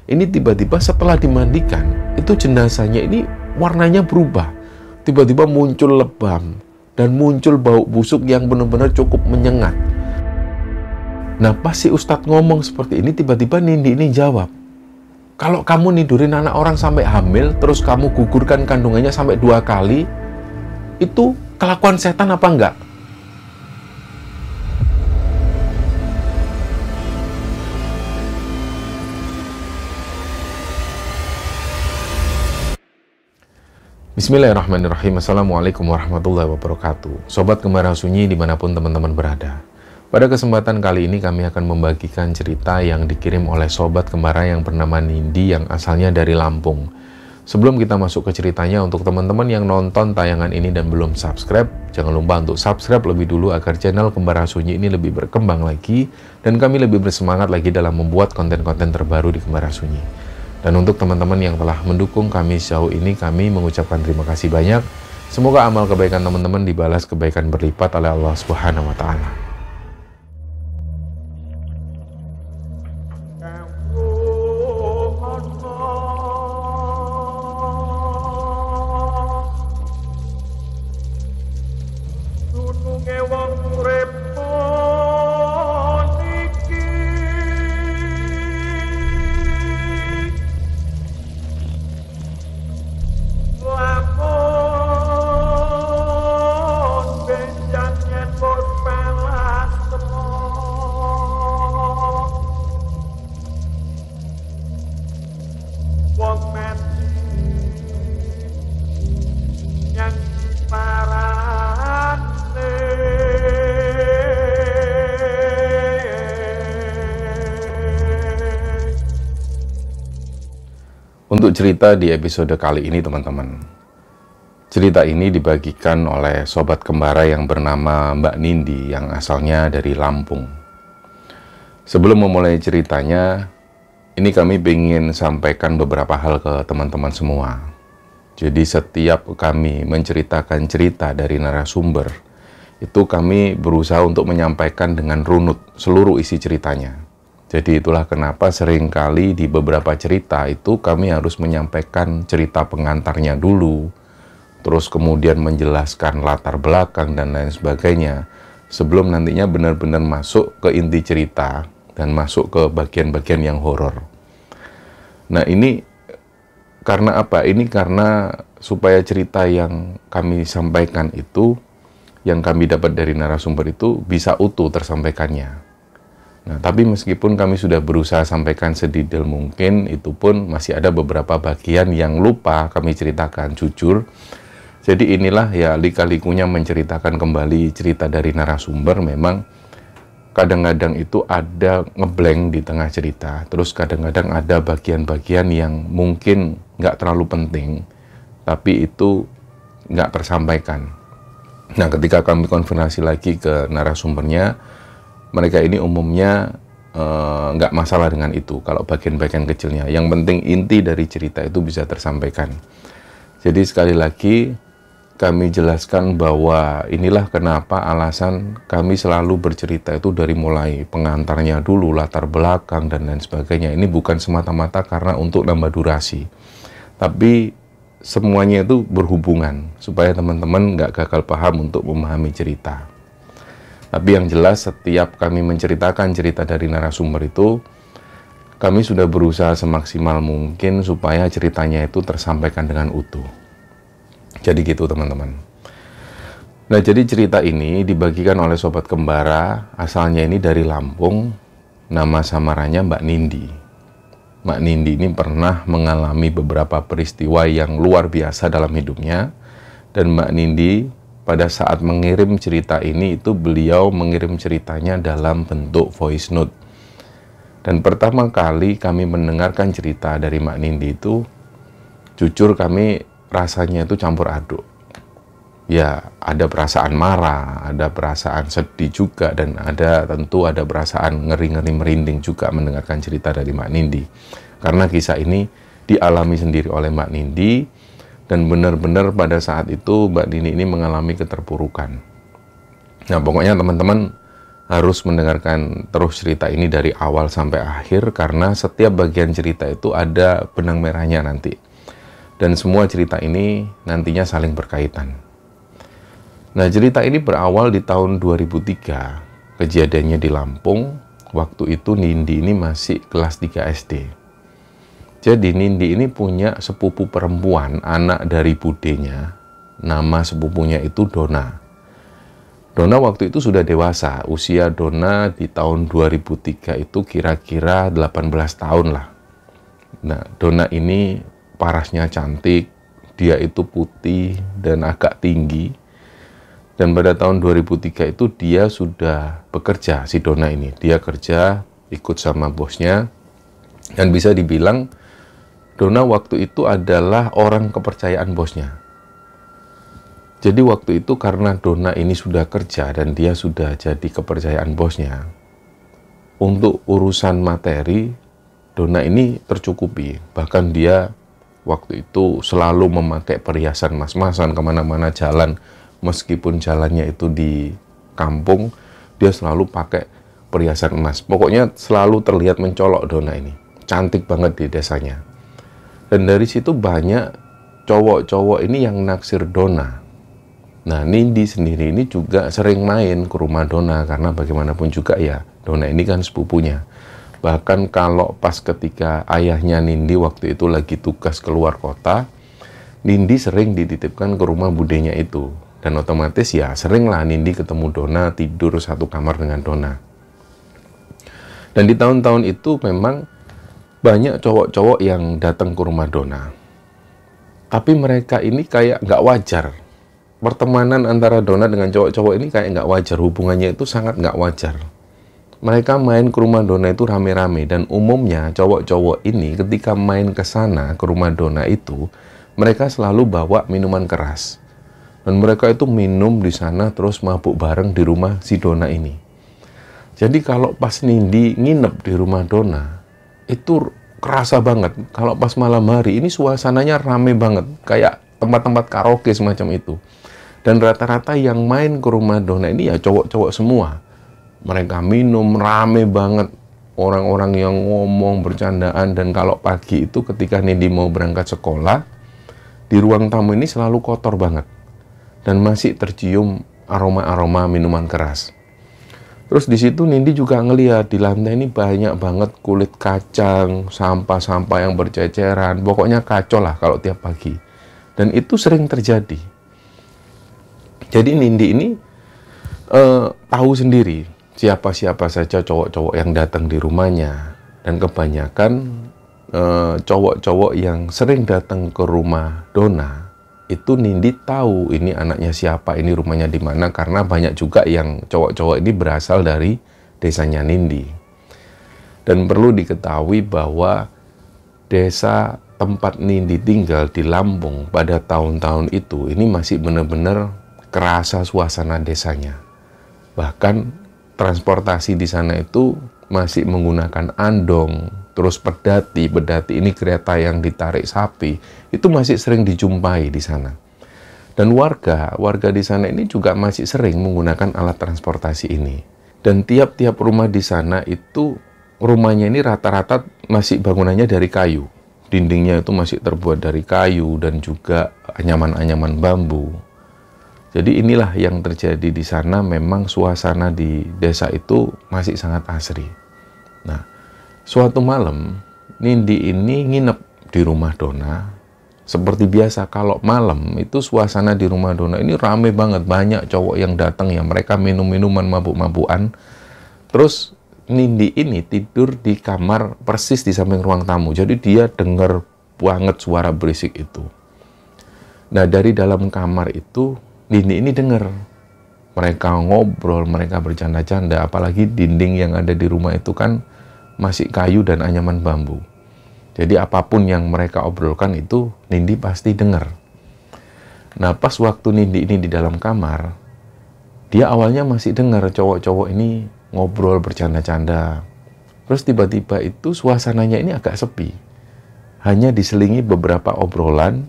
Ini tiba-tiba setelah dimandikan, itu jenazahnya ini warnanya berubah. Tiba-tiba muncul lebam dan muncul bau busuk yang benar-benar cukup menyengat. Nah, pas si Ustadz ngomong seperti ini, tiba-tiba Nindi ini jawab, kalau kamu nidurin anak orang sampai hamil, terus kamu gugurkan kandungannya sampai 2 kali, itu kelakuan setan apa enggak? Bismillahirrahmanirrahim. Assalamualaikum warahmatullahi wabarakatuh. Sobat Kembara Sunyi dimanapun teman-teman berada. Pada kesempatan kali ini kami akan membagikan cerita yang dikirim oleh Sobat Kembara yang bernama Nindi yang asalnya dari Lampung. Sebelum kita masuk ke ceritanya, untuk teman-teman yang nonton tayangan ini dan belum subscribe, jangan lupa untuk subscribe lebih dulu agar channel Kembara Sunyi ini lebih berkembang lagi dan kami lebih bersemangat lagi dalam membuat konten-konten terbaru di Kembara Sunyi. Dan untuk teman-teman yang telah mendukung kami sejauh ini, kami mengucapkan terima kasih banyak. Semoga amal kebaikan teman-teman dibalas kebaikan berlipat oleh Allah Subhanahu wa Ta'ala. Untuk cerita di episode kali ini teman-teman, cerita ini dibagikan oleh Sobat Kembara yang bernama Mbak Nindi yang asalnya dari Lampung. Sebelum memulai ceritanya, ini kami ingin sampaikan beberapa hal ke teman-teman semua. Jadi setiap kami menceritakan cerita dari narasumber, itu kami berusaha untuk menyampaikan dengan runut seluruh isi ceritanya. Jadi itulah kenapa seringkali di beberapa cerita itu kami harus menyampaikan cerita pengantarnya dulu, terus kemudian menjelaskan latar belakang dan lain sebagainya, sebelum nantinya benar-benar masuk ke inti cerita dan masuk ke bagian-bagian yang horor. Nah ini karena apa? Ini karena supaya cerita yang kami sampaikan itu, yang kami dapat dari narasumber itu bisa utuh tersampaikannya. Nah, tapi meskipun kami sudah berusaha sampaikan sedetail mungkin, itu pun masih ada beberapa bagian yang lupa kami ceritakan, jujur. Jadi inilah ya lika-likunya menceritakan kembali cerita dari narasumber. Memang kadang-kadang itu ada ngeblank di tengah cerita, terus kadang-kadang ada bagian-bagian yang mungkin nggak terlalu penting, tapi itu nggak tersampaikan. Nah, ketika kami konfirmasi lagi ke narasumbernya, mereka ini umumnya nggak masalah dengan itu kalau bagian-bagian kecilnya. Yang penting inti dari cerita itu bisa tersampaikan. Jadi sekali lagi kami jelaskan bahwa inilah kenapa alasan kami selalu bercerita itu dari mulai pengantarnya dulu, latar belakang dan lain sebagainya. Ini bukan semata-mata karena untuk nambah durasi, tapi semuanya itu berhubungan supaya teman-teman nggak gagal paham untuk memahami cerita. Tapi yang jelas setiap kami menceritakan cerita dari narasumber itu, kami sudah berusaha semaksimal mungkin supaya ceritanya itu tersampaikan dengan utuh. Jadi gitu teman-teman. Nah, jadi cerita ini dibagikan oleh Sobat Kembara, asalnya ini dari Lampung, nama samarannya Mbak Nindi. Mbak Nindi ini pernah mengalami beberapa peristiwa yang luar biasa dalam hidupnya, dan Mbak Nindi pada saat mengirim cerita ini itu beliau mengirim ceritanya dalam bentuk voice note. Dan pertama kali kami mendengarkan cerita dari Mbak Nindi itu, jujur kami rasanya itu campur aduk. Ya, ada perasaan marah, ada perasaan sedih juga, dan tentu ada perasaan ngeri-ngeri merinding juga mendengarkan cerita dari Mbak Nindi. Karena kisah ini dialami sendiri oleh Mbak Nindi, dan benar-benar pada saat itu Mbak Nindi ini mengalami keterpurukan. Nah, pokoknya teman-teman harus mendengarkan terus cerita ini dari awal sampai akhir, karena setiap bagian cerita itu ada benang merahnya nanti. Dan semua cerita ini nantinya saling berkaitan. Nah, cerita ini berawal di tahun 2003, kejadiannya di Lampung. Waktu itu Nindi ini masih kelas 3 SD. Jadi Nindi ini punya sepupu perempuan, anak dari budenya. Nama sepupunya itu Dona. Dona waktu itu sudah dewasa. Usia Dona di tahun 2003 itu kira-kira 18 tahun lah. Nah, Dona ini parasnya cantik, dia itu putih dan agak tinggi. Dan pada tahun 2003 itu dia sudah bekerja, si Dona ini. Dia kerja, ikut sama bosnya. Dan bisa dibilang, Dona waktu itu adalah orang kepercayaan bosnya. Jadi waktu itu karena Dona ini sudah kerja dan dia sudah jadi kepercayaan bosnya, untuk urusan materi, Dona ini tercukupi. Bahkan dia waktu itu selalu memakai perhiasan emas-emasan kemana-mana jalan. Meskipun jalannya itu di kampung, dia selalu pakai perhiasan emas. Pokoknya selalu terlihat mencolok Dona ini. Cantik banget di desanya. Dan dari situ banyak cowok-cowok ini yang naksir Dona. Nah, Nindi sendiri ini juga sering main ke rumah Dona, karena bagaimanapun juga ya, Dona ini kan sepupunya. Bahkan kalau pas ketika ayahnya Nindi waktu itu lagi tugas keluar kota, Nindi sering dititipkan ke rumah budenya itu. Dan otomatis ya seringlah Nindi ketemu Dona, tidur satu kamar dengan Dona. Dan di tahun-tahun itu memang banyak cowok-cowok yang datang ke rumah Dona. Tapi mereka ini kayak nggak wajar. Pertemanan antara Dona dengan cowok-cowok ini kayak nggak wajar. Hubungannya itu sangat nggak wajar. Mereka main ke rumah Dona itu rame-rame. Dan umumnya cowok-cowok ini ketika main ke sana, ke rumah Dona itu, mereka selalu bawa minuman keras. Dan mereka itu minum di sana terus mabuk bareng di rumah si Dona ini. Jadi kalau pas Nindi nginep di rumah Dona, itu kerasa banget. Kalau pas malam hari ini suasananya rame banget. Kayak tempat-tempat karaoke semacam itu. Dan rata-rata yang main ke rumah Dona ini ya cowok-cowok semua. Mereka minum rame banget. Orang-orang yang ngomong, bercandaan. Dan kalau pagi itu ketika Nindi mau berangkat sekolah, di ruang tamu ini selalu kotor banget. Dan masih tercium aroma-aroma minuman keras. Terus di situ Nindi juga ngelihat di lantai ini banyak banget kulit kacang, sampah-sampah yang berceceran. Pokoknya kacau lah kalau tiap pagi. Dan itu sering terjadi. Jadi Nindi ini tahu sendiri siapa-siapa saja cowok-cowok yang datang di rumahnya. Dan kebanyakan cowok-cowok yang sering datang ke rumah Dona, itu Nindi tahu ini anaknya siapa, ini rumahnya di mana, karena banyak juga yang cowok-cowok ini berasal dari desanya Nindi. Dan perlu diketahui bahwa desa tempat Nindi tinggal di Lampung pada tahun-tahun itu, ini masih benar-benar kerasa suasana desanya. Bahkan transportasi di sana itu masih menggunakan andong, terus pedati ini kereta yang ditarik sapi, itu masih sering dijumpai di sana. Dan warga di sana ini juga masih sering menggunakan alat transportasi ini. Dan tiap-tiap rumah di sana itu, rumahnya ini rata-rata masih bangunannya dari kayu. Dindingnya itu masih terbuat dari kayu dan juga anyaman-anyaman bambu. Jadi inilah yang terjadi di sana. Memang suasana di desa itu masih sangat asri. Nah, suatu malam, Nindi ini nginep di rumah Dona. Seperti biasa, kalau malam itu suasana di rumah Dona ini rame banget. Banyak cowok yang datang ya, mereka minum-minuman, mabuk-mabukan. Terus Nindi ini tidur di kamar persis di samping ruang tamu. Jadi dia dengar banget suara berisik itu. Nah, dari dalam kamar itu, Nindi ini dengar. Mereka ngobrol, mereka bercanda-canda. Apalagi dinding yang ada di rumah itu kan masih kayu dan anyaman bambu. Jadi apapun yang mereka obrolkan itu Nindi pasti dengar. Nah, pas waktu Nindi ini di dalam kamar, dia awalnya masih dengar cowok-cowok ini ngobrol bercanda-canda. Terus tiba-tiba itu suasananya ini agak sepi. Hanya diselingi beberapa obrolan,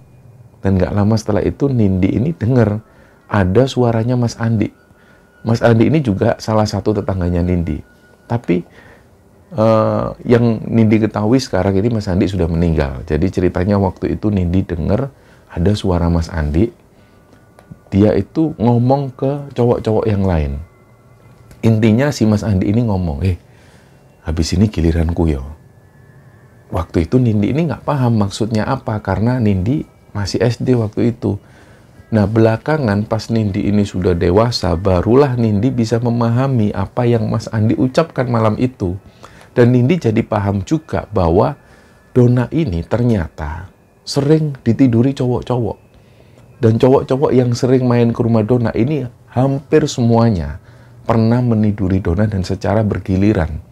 dan gak lama setelah itu Nindi ini dengar ada suaranya Mas Andi. Mas Andi ini juga salah satu tetangganya Nindi. Tapi yang Nindi ketahui sekarang ini Mas Andi sudah meninggal. Jadi ceritanya waktu itu Nindi dengar ada suara Mas Andi. Dia itu ngomong ke cowok-cowok yang lain. Intinya si Mas Andi ini ngomong, habis ini giliranku yo. Waktu itu Nindi ini nggak paham maksudnya apa, karena Nindi masih SD waktu itu. Nah, belakangan pas Nindi ini sudah dewasa, barulah Nindi bisa memahami apa yang Mas Andi ucapkan malam itu. Dan Nindi jadi paham juga bahwa Donna ini ternyata sering ditiduri cowok-cowok. Dan cowok-cowok yang sering main ke rumah Donna ini hampir semuanya pernah meniduri Donna dan secara bergiliran.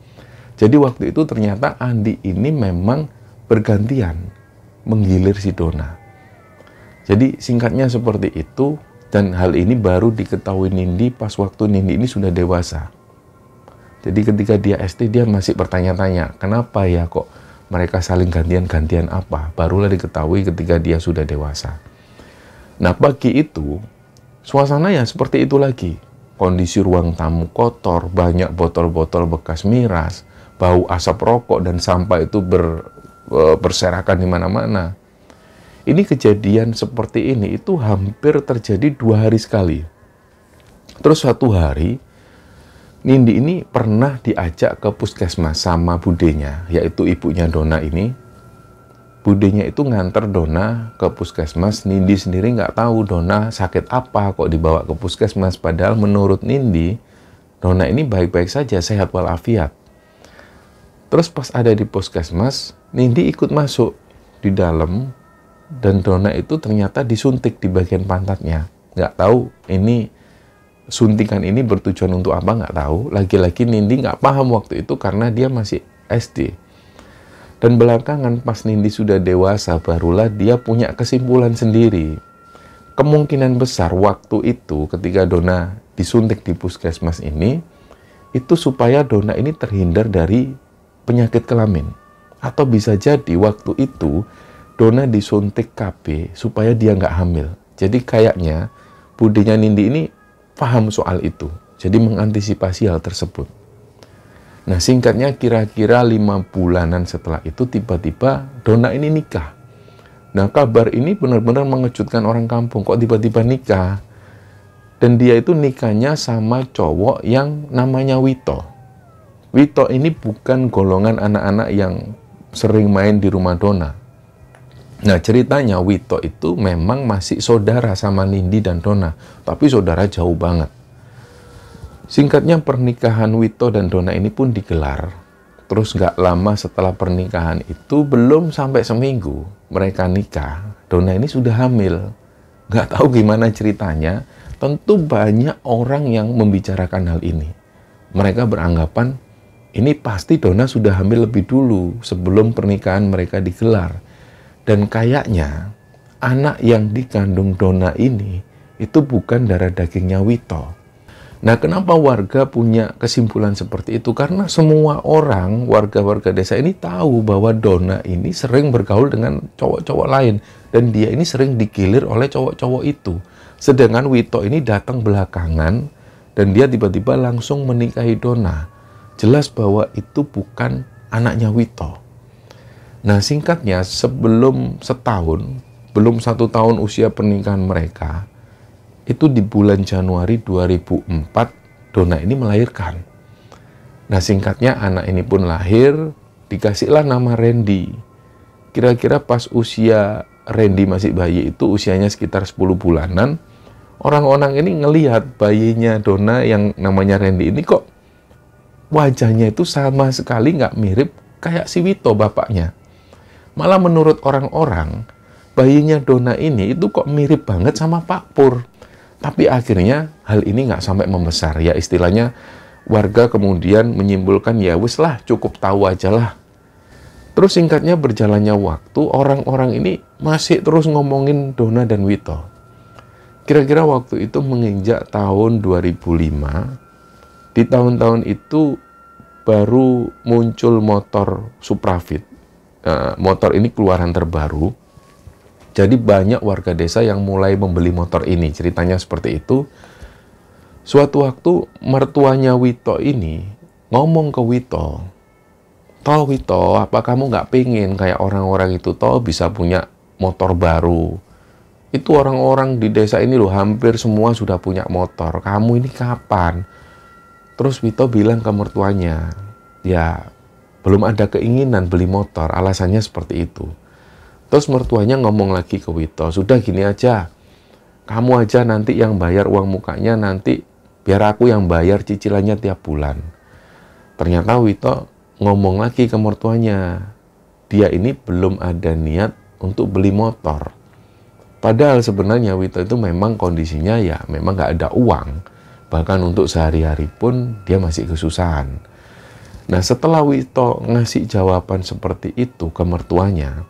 Jadi waktu itu ternyata Andi ini memang bergantian menggilir si Donna. Jadi singkatnya seperti itu, dan hal ini baru diketahui Nindi pas waktu Nindi ini sudah dewasa. Jadi ketika dia SD dia masih bertanya-tanya, kenapa ya kok mereka saling gantian-gantian apa? Barulah diketahui ketika dia sudah dewasa. Nah, pagi itu suasana ya seperti itu lagi. Kondisi ruang tamu kotor, banyak botol-botol bekas miras, bau asap rokok dan sampah itu berserakan di mana-mana. Ini kejadian seperti ini itu hampir terjadi 2 hari sekali. Terus suatu hari, Nindi ini pernah diajak ke puskesmas sama budenya, yaitu ibunya Donna ini. Budenya itu nganter Donna ke puskesmas. Nindi sendiri nggak tahu Donna sakit apa kok dibawa ke puskesmas. Padahal menurut Nindi, Donna ini baik-baik saja, sehat walafiat. Terus pas ada di puskesmas, Nindi ikut masuk di dalam. Dan Donna itu ternyata disuntik di bagian pantatnya. Nggak tahu ini suntikan ini bertujuan untuk apa, nggak tahu. Lagi-lagi Nindi nggak paham waktu itu karena dia masih SD. Dan belakangan pas Nindi sudah dewasa, barulah dia punya kesimpulan sendiri. Kemungkinan besar waktu itu ketika Donna disuntik di puskesmas ini, itu supaya Donna ini terhindar dari penyakit kelamin. Atau bisa jadi waktu itu Donna disuntik KB supaya dia nggak hamil. Jadi kayaknya budenya Nindi ini paham soal itu. Jadi mengantisipasi hal tersebut. Nah, singkatnya kira-kira 5 bulanan setelah itu tiba-tiba Donna ini nikah. Nah, kabar ini benar-benar mengejutkan orang kampung. Kok tiba-tiba nikah? Dan dia itu nikahnya sama cowok yang namanya Wito. Wito ini bukan golongan anak-anak yang sering main di rumah Donna. Nah, ceritanya Wito itu memang masih saudara sama Nindi dan Donna. Tapi saudara jauh banget. Singkatnya pernikahan Wito dan Donna ini pun digelar. Terus gak lama setelah pernikahan itu, belum sampai seminggu mereka nikah, Donna ini sudah hamil. Gak tahu gimana ceritanya, tentu banyak orang yang membicarakan hal ini. Mereka beranggapan ini pasti Donna sudah hamil lebih dulu sebelum pernikahan mereka digelar. Dan kayaknya anak yang dikandung Donna ini itu bukan darah dagingnya Wito. Nah, kenapa warga punya kesimpulan seperti itu? Karena semua orang, warga-warga desa ini tahu bahwa Donna ini sering bergaul dengan cowok-cowok lain. Dan dia ini sering digilir oleh cowok-cowok itu. Sedangkan Wito ini datang belakangan dan dia tiba-tiba langsung menikahi Donna. Jelas bahwa itu bukan anaknya Wito. Nah, singkatnya sebelum setahun, belum 1 tahun usia pernikahan mereka, itu di bulan Januari 2004, Donna ini melahirkan. Nah, singkatnya anak ini pun lahir, dikasihlah nama Randy. Kira-kira pas usia Randy masih bayi itu, usianya sekitar 10 bulanan, orang-orang ini ngelihat bayinya Donna yang namanya Randy ini kok wajahnya itu sama sekali nggak mirip kayak si Wito bapaknya. Malah menurut orang-orang, bayinya Donna ini itu kok mirip banget sama Pak Pur. Tapi akhirnya hal ini nggak sampai membesar. Ya istilahnya warga kemudian menyimpulkan ya wis lah, cukup tahu aja lah. Terus singkatnya berjalannya waktu, orang-orang ini masih terus ngomongin Donna dan Wito. Kira-kira waktu itu menginjak tahun 2005, di tahun-tahun itu baru muncul motor Suprafit. Motor ini keluaran terbaru. Jadi banyak warga desa yang mulai membeli motor ini. Ceritanya seperti itu. Suatu waktu mertuanya Wito ini ngomong ke Wito, "Toh Wito, apa kamu nggak pengen kayak orang-orang itu toh bisa punya motor baru? Itu orang-orang di desa ini loh hampir semua sudah punya motor. Kamu ini kapan?" Terus Wito bilang ke mertuanya, "Ya, belum ada keinginan beli motor." Alasannya seperti itu. Terus mertuanya ngomong lagi ke Wito, "Sudah gini aja, kamu aja nanti yang bayar uang mukanya, nanti biar aku yang bayar cicilannya tiap bulan." Ternyata Wito ngomong lagi ke mertuanya, dia ini belum ada niat untuk beli motor. Padahal sebenarnya Wito itu memang kondisinya ya memang nggak ada uang. Bahkan untuk sehari-hari pun dia masih kesusahan. Nah, setelah Wito ngasih jawaban seperti itu ke mertuanya,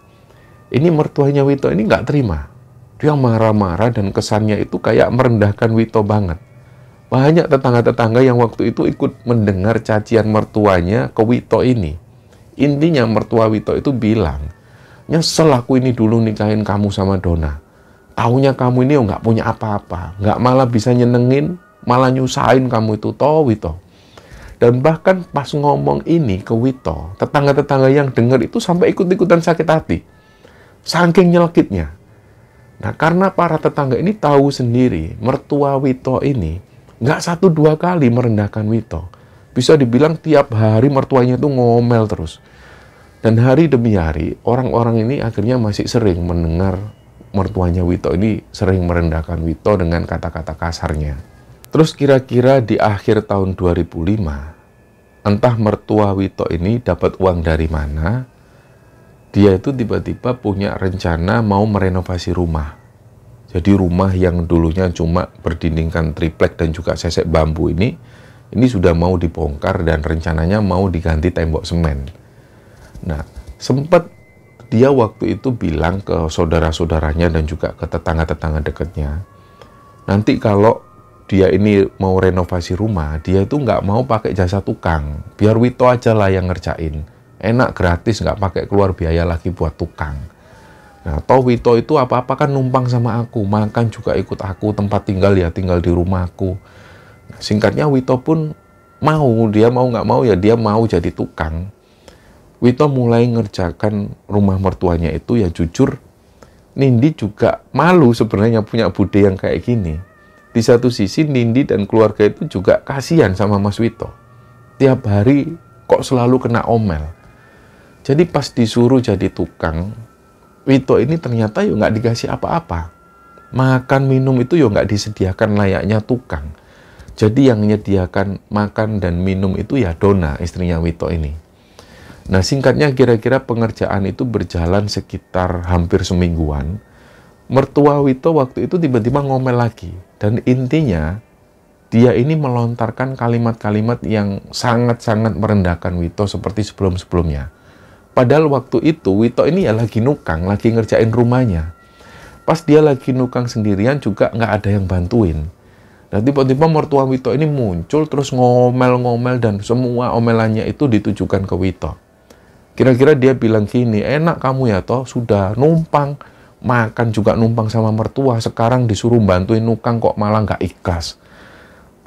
ini mertuanya Wito ini nggak terima. Dia marah-marah dan kesannya itu kayak merendahkan Wito banget. Banyak tetangga-tetangga yang waktu itu ikut mendengar cacian mertuanya ke Wito ini. Intinya mertua Wito itu bilang, "Nyesel aku ini dulu nikahin kamu sama Dona. Taunya kamu ini nggak punya apa-apa. Nggak malah bisa nyenengin, malah nyusahin kamu itu toh Wito." Dan bahkan pas ngomong ini ke Wito, tetangga-tetangga yang dengar itu sampai ikut-ikutan sakit hati. Saking nyelekitnya. Nah, karena para tetangga ini tahu sendiri, mertua Wito ini nggak 1-2 kali merendahkan Wito. Bisa dibilang tiap hari mertuanya itu ngomel terus. Dan hari demi hari, orang-orang ini akhirnya masih sering mendengar mertuanya Wito ini sering merendahkan Wito dengan kata-kata kasarnya. Terus kira-kira di akhir tahun 2005, entah mertua Wito ini dapat uang dari mana, dia itu tiba-tiba punya rencana mau merenovasi rumah. Jadi rumah yang dulunya cuma berdindingkan triplek dan juga sesek bambu ini sudah mau dibongkar dan rencananya mau diganti tembok semen. Nah, sempat dia waktu itu bilang ke saudara-saudaranya dan juga ke tetangga-tetangga dekatnya, nanti kalau dia ini mau renovasi rumah, dia itu nggak mau pakai jasa tukang. Biar Wito aja lah yang ngerjain. Enak, gratis, nggak pakai keluar biaya lagi buat tukang. Nah, toh Wito itu apa-apa kan numpang sama aku, makan juga ikut aku, tempat tinggal ya tinggal di rumahku. Nah, singkatnya Wito pun mau, dia mau nggak mau ya dia mau jadi tukang. Wito mulai ngerjakan rumah mertuanya itu ya jujur, Nindi juga malu sebenarnya punya bude yang kayak gini. Di satu sisi Nindi dan keluarga itu juga kasihan sama Mas Wito. Tiap hari kok selalu kena omel. Jadi pas disuruh jadi tukang, Wito ini ternyata ya nggak dikasih apa-apa. Makan minum itu ya nggak disediakan layaknya tukang. Jadi yang menyediakan makan dan minum itu ya Dona, istrinya Wito ini. Nah, singkatnya kira-kira pengerjaan itu berjalan sekitar hampir semingguan. Mertua Wito waktu itu tiba-tiba ngomel lagi. Dan intinya, dia ini melontarkan kalimat-kalimat yang sangat-sangat merendahkan Wito seperti sebelum-sebelumnya. Padahal waktu itu Wito ini ya lagi nukang, lagi ngerjain rumahnya. Pas dia lagi nukang sendirian juga nggak ada yang bantuin. Dan tiba-tiba mertua Wito ini muncul terus ngomel-ngomel dan semua omelannya itu ditujukan ke Wito. Kira-kira dia bilang gini, "Enak kamu ya toh, sudah numpang, makan juga numpang sama mertua, sekarang disuruh bantuin nukang kok malah nggak ikhlas."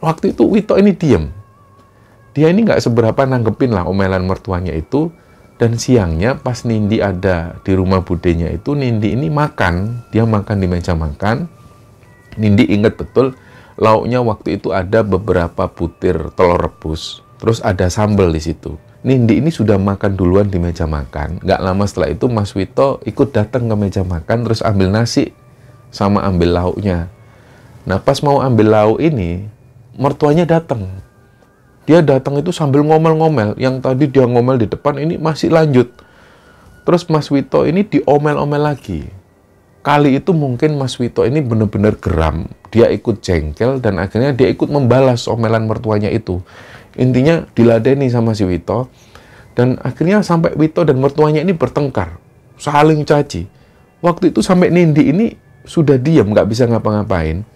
Waktu itu Wito ini diem. Dia ini nggak seberapa nanggepin lah omelan mertuanya itu. Dan siangnya pas Nindi ada di rumah budenya itu, Nindi ini makan. Dia makan di meja makan. Nindi ingat betul, lauknya waktu itu ada beberapa butir telur rebus. Terus ada sambal di situ. Nindi ini sudah makan duluan di meja makan. Nggak lama setelah itu Mas Wito ikut datang ke meja makan, terus ambil nasi sama ambil lauknya. Nah, pas mau ambil lauk ini, mertuanya datang. Dia datang itu sambil ngomel-ngomel. Yang tadi dia ngomel di depan ini masih lanjut. Terus Mas Wito ini diomel-omel lagi. Kali itu mungkin Mas Wito ini benar-benar geram. Dia ikut jengkel dan akhirnya dia ikut membalas omelan mertuanya itu. Intinya diladeni sama si Wito. Dan akhirnya sampai Wito dan mertuanya ini bertengkar. Saling caci. Waktu itu sampai Nindi ini sudah diam, nggak bisa ngapa-ngapain.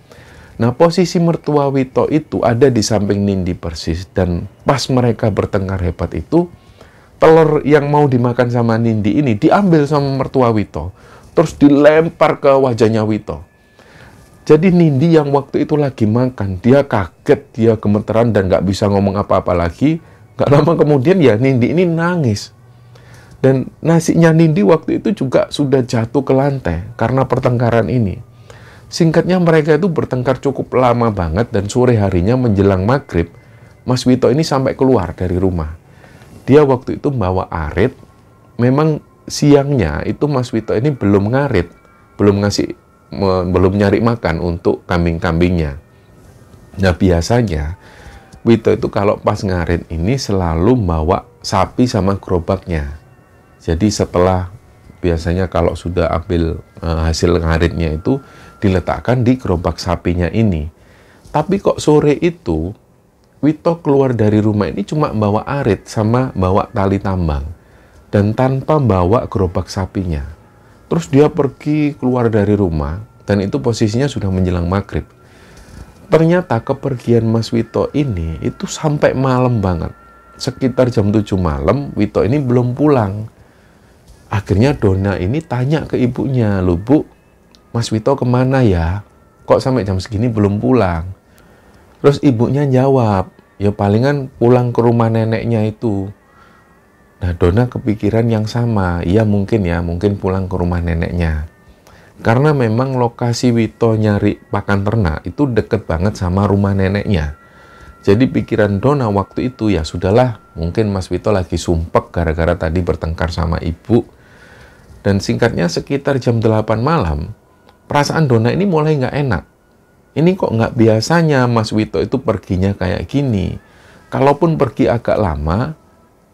Nah, posisi mertua Wito itu ada di samping Nindi persis. Dan pas mereka bertengkar hebat itu, telur yang mau dimakan sama Nindi ini diambil sama mertua Wito. Terus dilempar ke wajahnya Wito. Jadi Nindi yang waktu itu lagi makan, dia kaget, dia gemeteran dan nggak bisa ngomong apa-apa lagi. Nggak lama kemudian ya Nindi ini nangis. Dan nasinya Nindi waktu itu juga sudah jatuh ke lantai karena pertengkaran ini. Singkatnya mereka itu bertengkar cukup lama banget dan sore harinya menjelang maghrib, Mas Wito ini sampai keluar dari rumah. Dia waktu itu bawa arit, memang siangnya itu Mas Wito ini belum ngarit, belum nyari makan untuk kambing-kambingnya. Nah biasanya Wito itu kalau pas ngarit ini selalu bawa sapi sama gerobaknya. Jadi setelah biasanya kalau sudah ambil hasil ngaritnya itu diletakkan di gerobak sapinya ini. Tapi kok sore itu Wito keluar dari rumah ini cuma bawa arit sama bawa tali tambang dan tanpa bawa gerobak sapinya. Terus dia pergi keluar dari rumah dan itu posisinya sudah menjelang maghrib. Ternyata kepergian Mas Wito ini itu sampai malam banget. Sekitar jam 7 malam Wito ini belum pulang. Akhirnya Dona ini tanya ke ibunya, "Loh Bu, Mas Wito kemana ya? Kok sampai jam segini belum pulang?" Terus ibunya jawab, "Ya palingan pulang ke rumah neneknya itu." Nah, Dona kepikiran yang sama. Iya mungkin pulang ke rumah neneknya. Karena memang lokasi Wito nyari pakan ternak itu deket banget sama rumah neneknya. Jadi pikiran Dona waktu itu ya sudahlah, mungkin Mas Wito lagi sumpek gara-gara tadi bertengkar sama ibu. Dan singkatnya sekitar jam 8 malam, perasaan Dona ini mulai nggak enak. Ini kok nggak biasanya Mas Wito itu perginya kayak gini. Kalaupun pergi agak lama,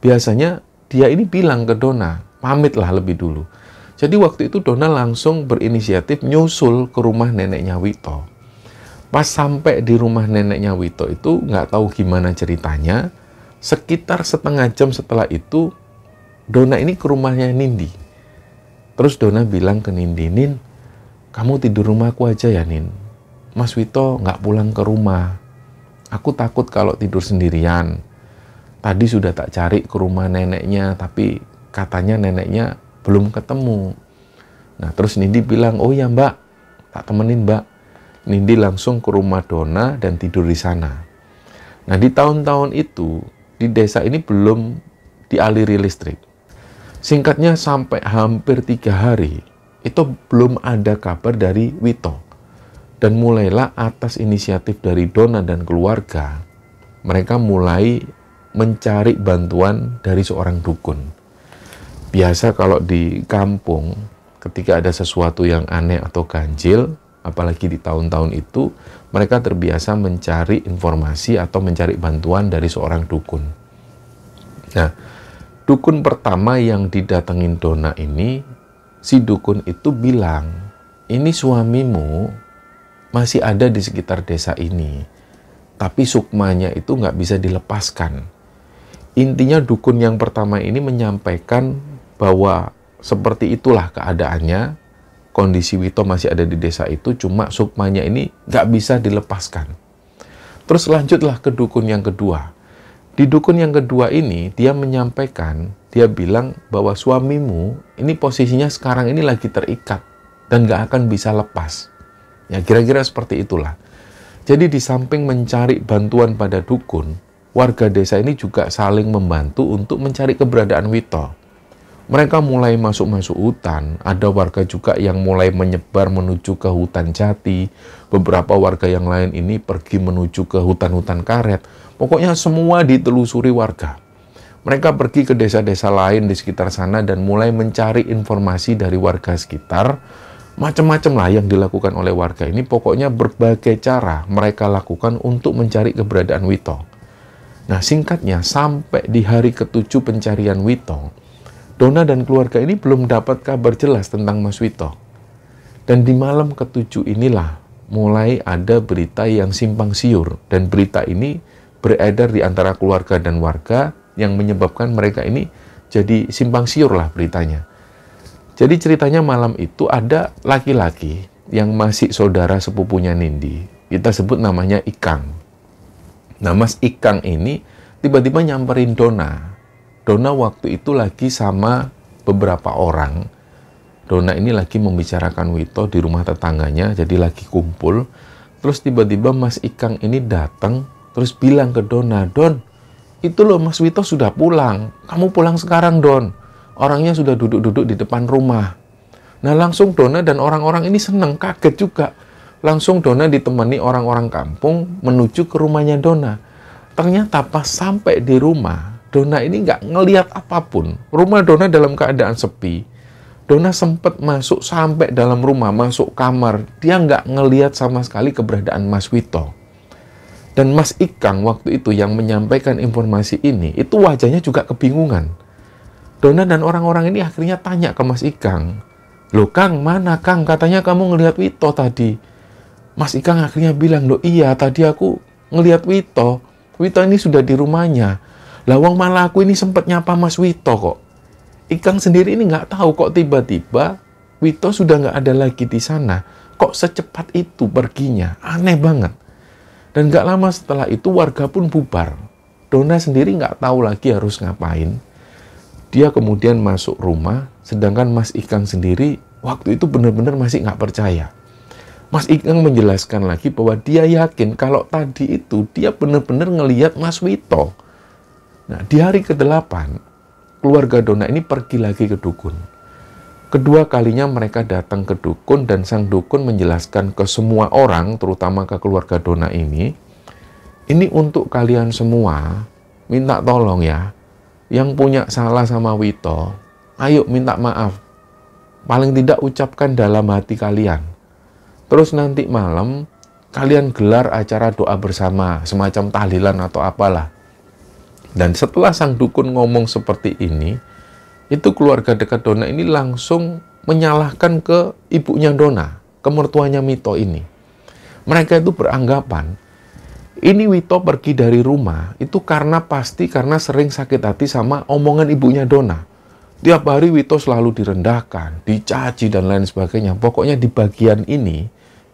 biasanya dia ini bilang ke Dona, pamitlah lebih dulu. Jadi waktu itu Dona langsung berinisiatif nyusul ke rumah neneknya Wito. Pas sampai di rumah neneknya Wito itu nggak tahu gimana ceritanya, sekitar setengah jam setelah itu Dona ini ke rumahnya Nindi. Terus Dona bilang ke Nindi, "Nin, kamu tidur rumahku aja ya Nin. Mas Wito nggak pulang ke rumah. Aku takut kalau tidur sendirian. Tadi sudah tak cari ke rumah neneknya, tapi katanya neneknya belum ketemu." Nah, terus Nindi bilang, "Oh ya Mbak, tak temenin Mbak." Nindi langsung ke rumah Dona dan tidur di sana. Nah, di tahun-tahun itu, di desa ini belum dialiri listrik. Singkatnya sampai hampir 3 hari, itu belum ada kabar dari Wito. Dan mulailah atas inisiatif dari Dona dan keluarga, mereka mulai mencari bantuan dari seorang dukun. Biasa kalau di kampung, ketika ada sesuatu yang aneh atau ganjil, apalagi di tahun-tahun itu, mereka terbiasa mencari informasi atau mencari bantuan dari seorang dukun. Nah, dukun pertama yang didatengin Dona ini, si dukun itu bilang, "Ini suamimu masih ada di sekitar desa ini, tapi sukmanya itu nggak bisa dilepaskan." Intinya dukun yang pertama ini menyampaikan bahwa seperti itulah keadaannya, kondisi Wito masih ada di desa itu, cuma sukmanya ini nggak bisa dilepaskan. Terus lanjutlah ke dukun yang kedua. Di dukun yang kedua ini, dia menyampaikan, dia bilang bahwa suamimu ini posisinya sekarang ini lagi terikat dan nggak akan bisa lepas. Ya kira-kira seperti itulah. Jadi di samping mencari bantuan pada dukun, warga desa ini juga saling membantu untuk mencari keberadaan Wito. Mereka mulai masuk-masuk hutan, ada warga juga yang mulai menyebar menuju ke hutan jati, beberapa warga yang lain ini pergi menuju ke hutan-hutan karet. Pokoknya semua ditelusuri warga. Mereka pergi ke desa-desa lain di sekitar sana dan mulai mencari informasi dari warga sekitar. Macam-macam lah yang dilakukan oleh warga ini, pokoknya berbagai cara mereka lakukan untuk mencari keberadaan Wito. Nah singkatnya, sampai di hari ke-7 pencarian Wito, Dona dan keluarga ini belum dapat kabar jelas tentang Mas Wito. Dan di malam ke-7 inilah mulai ada berita yang simpang siur. Dan berita ini beredar di antara keluarga dan warga yang menyebabkan mereka ini jadi simpang siur lah beritanya. Jadi ceritanya malam itu ada laki-laki yang masih saudara sepupunya Nindi. Kita sebut namanya Ikang. Nah Mas Ikang ini tiba-tiba nyamperin Dona. Dona waktu itu lagi sama beberapa orang Dona ini lagi membicarakan Wito di rumah tetangganya, jadi lagi kumpul. Terus tiba-tiba Mas Ikang ini datang, terus bilang ke Dona, "Don, itu loh Mas Wito sudah pulang. Kamu pulang sekarang, Don. Orangnya sudah duduk-duduk di depan rumah." Nah, langsung Dona dan orang-orang ini seneng, kaget juga. Langsung Dona ditemani orang-orang kampung menuju ke rumahnya Dona. Ternyata pas sampai di rumah, Dona ini nggak ngelihat apapun. Rumah Dona dalam keadaan sepi. Dona sempat masuk sampai dalam rumah, masuk kamar. Dia nggak ngelihat sama sekali keberadaan Mas Wito. Dan Mas Ikang waktu itu yang menyampaikan informasi ini, itu wajahnya juga kebingungan. Dona dan orang-orang ini akhirnya tanya ke Mas Ikang, "Loh Kang, mana Kang? Katanya kamu ngelihat Wito tadi." Mas Ikang akhirnya bilang, "Loh iya, tadi aku ngelihat Wito. Wito ini sudah di rumahnya. Lawang malah aku ini sempat nyapa Mas Wito kok." Ikang sendiri ini nggak tahu kok tiba-tiba Wito sudah nggak ada lagi di sana. Kok secepat itu perginya? Aneh banget. Dan nggak lama setelah itu warga pun bubar. Dona sendiri nggak tahu lagi harus ngapain. Dia kemudian masuk rumah, sedangkan Mas Ikang sendiri waktu itu benar-benar masih nggak percaya. Mas Ikang menjelaskan lagi bahwa dia yakin kalau tadi itu dia benar-benar ngelihat Mas Wito. Nah, di hari ke-8, keluarga Dona ini pergi lagi ke dukun. Kedua kalinya mereka datang ke dukun dan sang dukun menjelaskan ke semua orang, terutama ke keluarga Dona ini untuk kalian semua, minta tolong ya, yang punya salah sama Wito, ayo minta maaf. Paling tidak ucapkan dalam hati kalian. Terus nanti malam, kalian gelar acara doa bersama, semacam tahlilan atau apalah. Dan setelah sang dukun ngomong seperti ini, itu keluarga dekat Dona ini langsung menyalahkan ke ibunya Dona, ke mertuanya Wito ini. Mereka itu beranggapan, ini Wito pergi dari rumah, itu karena sering sakit hati sama omongan ibunya Dona. Tiap hari Wito selalu direndahkan, dicaci, dan lain sebagainya. Pokoknya di bagian ini,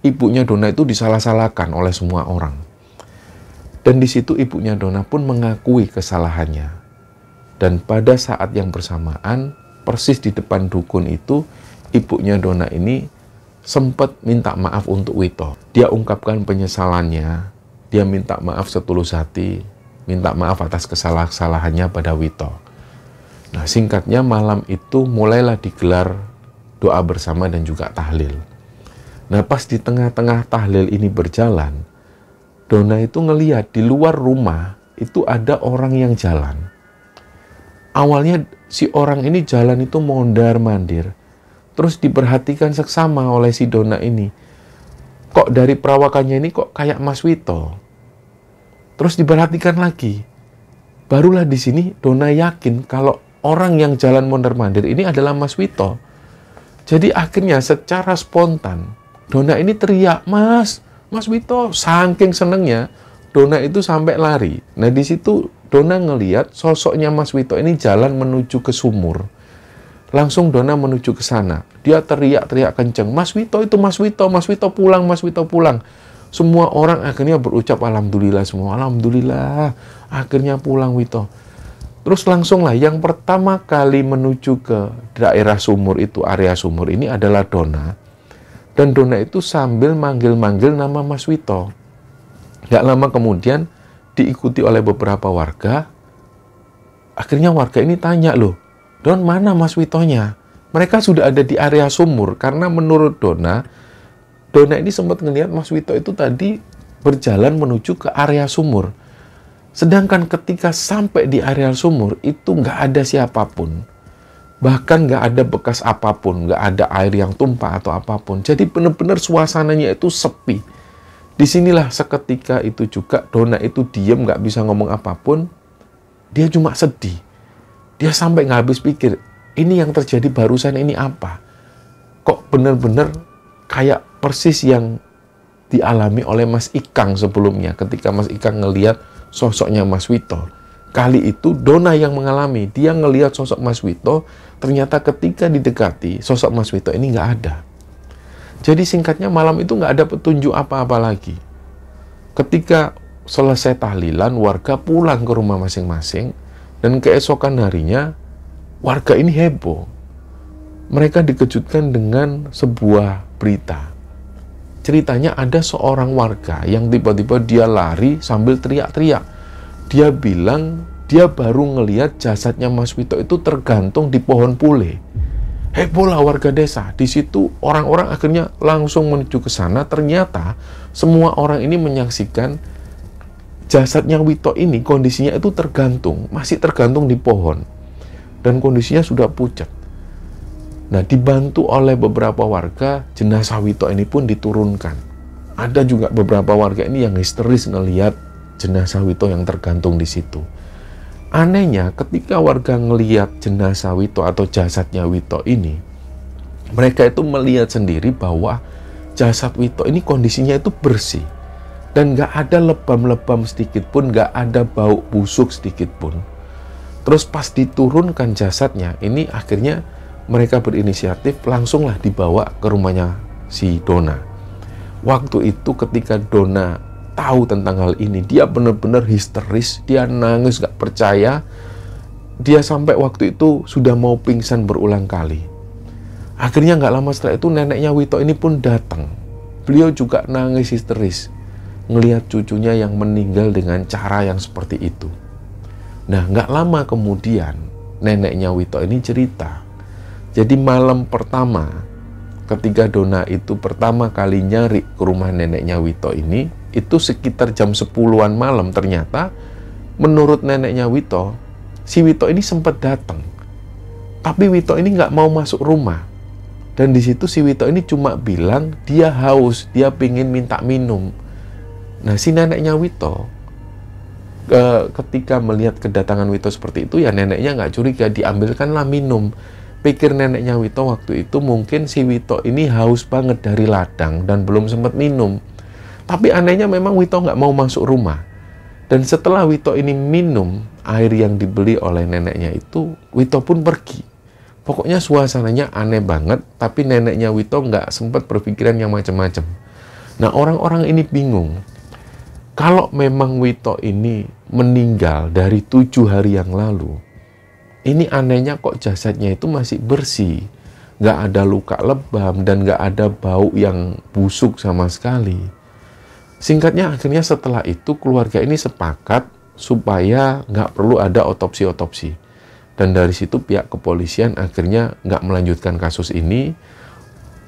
ibunya Dona itu disalah-salahkan oleh semua orang. Dan di situ ibunya Dona pun mengakui kesalahannya. Dan pada saat yang bersamaan, persis di depan dukun itu, ibunya Dona ini sempat minta maaf untuk Wito. Dia ungkapkan penyesalannya, dia minta maaf setulus hati, minta maaf atas kesalahan-kesalahannya pada Wito. Nah, singkatnya malam itu mulailah digelar doa bersama dan juga tahlil. Nah, pas di tengah-tengah tahlil ini berjalan, Dona itu ngelihat di luar rumah itu ada orang yang jalan. Awalnya si orang ini jalan itu mondar-mandir. Terus diperhatikan seksama oleh si Dona ini. Kok dari perawakannya ini kok kayak Mas Wito? Terus diperhatikan lagi. Barulah di sini Dona yakin kalau orang yang jalan mondar-mandir ini adalah Mas Wito. Jadi akhirnya secara spontan Dona ini teriak, Mas Wito." Saking senengnya Dona itu sampai lari. Nah, di situ Dona ngelihat sosoknya Mas Wito ini jalan menuju ke sumur. Langsung Dona menuju ke sana. Dia teriak-teriak kenceng, "Mas Wito itu, Mas Wito pulang, Mas Wito pulang." Semua orang akhirnya berucap alhamdulillah semua. Alhamdulillah, akhirnya pulang Wito. Terus langsunglah yang pertama kali menuju ke daerah sumur itu, area sumur ini adalah Dona. Dan Dona itu sambil manggil-manggil nama Mas Wito. Gak lama kemudian diikuti oleh beberapa warga. Akhirnya warga ini tanya, "Loh, Don, mana Mas Witonya?" Mereka sudah ada di area sumur. Karena menurut Dona ini sempat ngelihat Mas Wito itu tadi berjalan menuju ke area sumur. Sedangkan ketika sampai di area sumur, itu nggak ada siapapun. Bahkan nggak ada bekas apapun, nggak ada air yang tumpah atau apapun. Jadi benar-benar suasananya itu sepi. Disinilah seketika itu juga Dona itu diem, nggak bisa ngomong apapun. Dia cuma sedih. Dia sampai nggak habis pikir, ini yang terjadi barusan ini apa? Kok benar-benar kayak persis yang dialami oleh Mas Ikang sebelumnya ketika Mas Ikang ngelihat sosoknya Mas Wito. Kali itu Dona yang mengalami, dia ngelihat sosok Mas Wito, ternyata ketika didekati, sosok Mas Wito ini nggak ada. Jadi singkatnya malam itu nggak ada petunjuk apa-apa lagi. Ketika selesai tahlilan, warga pulang ke rumah masing-masing, dan keesokan harinya, warga ini heboh. mereka dikejutkan dengan sebuah berita. Ceritanya ada seorang warga yang tiba-tiba dia lari sambil teriak-teriak. Dia bilang dia baru ngelihat jasadnya Mas Wito itu tergantung di pohon pule. Hebohlah warga desa. Di situ orang-orang akhirnya langsung menuju ke sana. Ternyata semua orang ini menyaksikan jasadnya Wito ini kondisinya itu masih tergantung di pohon. Dan kondisinya sudah pucat. Nah, dibantu oleh beberapa warga, jenazah Wito ini pun diturunkan. Ada juga beberapa warga ini yang histeris ngelihat jenazah Wito yang tergantung di situ. Anehnya, ketika warga ngelihat jenazah Wito atau jasadnya Wito ini, mereka itu melihat sendiri bahwa jasad Wito ini kondisinya itu bersih. Dan nggak ada lebam-lebam sedikit pun, nggak ada bau busuk sedikit pun. Terus pas diturunkan jasadnya, ini akhirnya mereka berinisiatif langsunglah dibawa ke rumahnya si Dona. Waktu itu ketika Dona tahu tentang hal ini, dia benar-benar histeris, dia nangis gak percaya. Dia sampai waktu itu sudah mau pingsan berulang kali. Akhirnya gak lama setelah itu neneknya Wito ini pun datang. Beliau juga nangis histeris ngelihat cucunya yang meninggal dengan cara yang seperti itu. Nah, gak lama kemudian neneknya Wito ini cerita. Jadi malam pertama ketika Dona itu pertama kali nyari ke rumah neneknya Wito ini, itu sekitar jam 10-an malam. Ternyata menurut neneknya Wito, si Wito ini sempat datang. Tapi Wito ini nggak mau masuk rumah. Dan di situ si Wito ini cuma bilang dia haus, dia pingin minta minum. Nah, si neneknya Wito ketika melihat kedatangan Wito seperti itu, ya neneknya nggak curiga, diambilkanlah minum. Pikir neneknya Wito waktu itu mungkin si Wito ini haus banget dari ladang dan belum sempat minum. Tapi anehnya memang Wito nggak mau masuk rumah. Dan setelah Wito ini minum air yang dibeli oleh neneknya itu, Wito pun pergi. Pokoknya suasananya aneh banget, tapi neneknya Wito nggak sempat berpikiran yang macam-macam. Nah, orang-orang ini bingung. Kalau memang Wito ini meninggal dari 7 hari yang lalu, ini anehnya kok jasadnya itu masih bersih. Nggak ada luka lebam dan nggak ada bau yang busuk sama sekali. Singkatnya, akhirnya setelah itu keluarga ini sepakat supaya nggak perlu ada otopsi-otopsi. Dan dari situ pihak kepolisian akhirnya nggak melanjutkan kasus ini.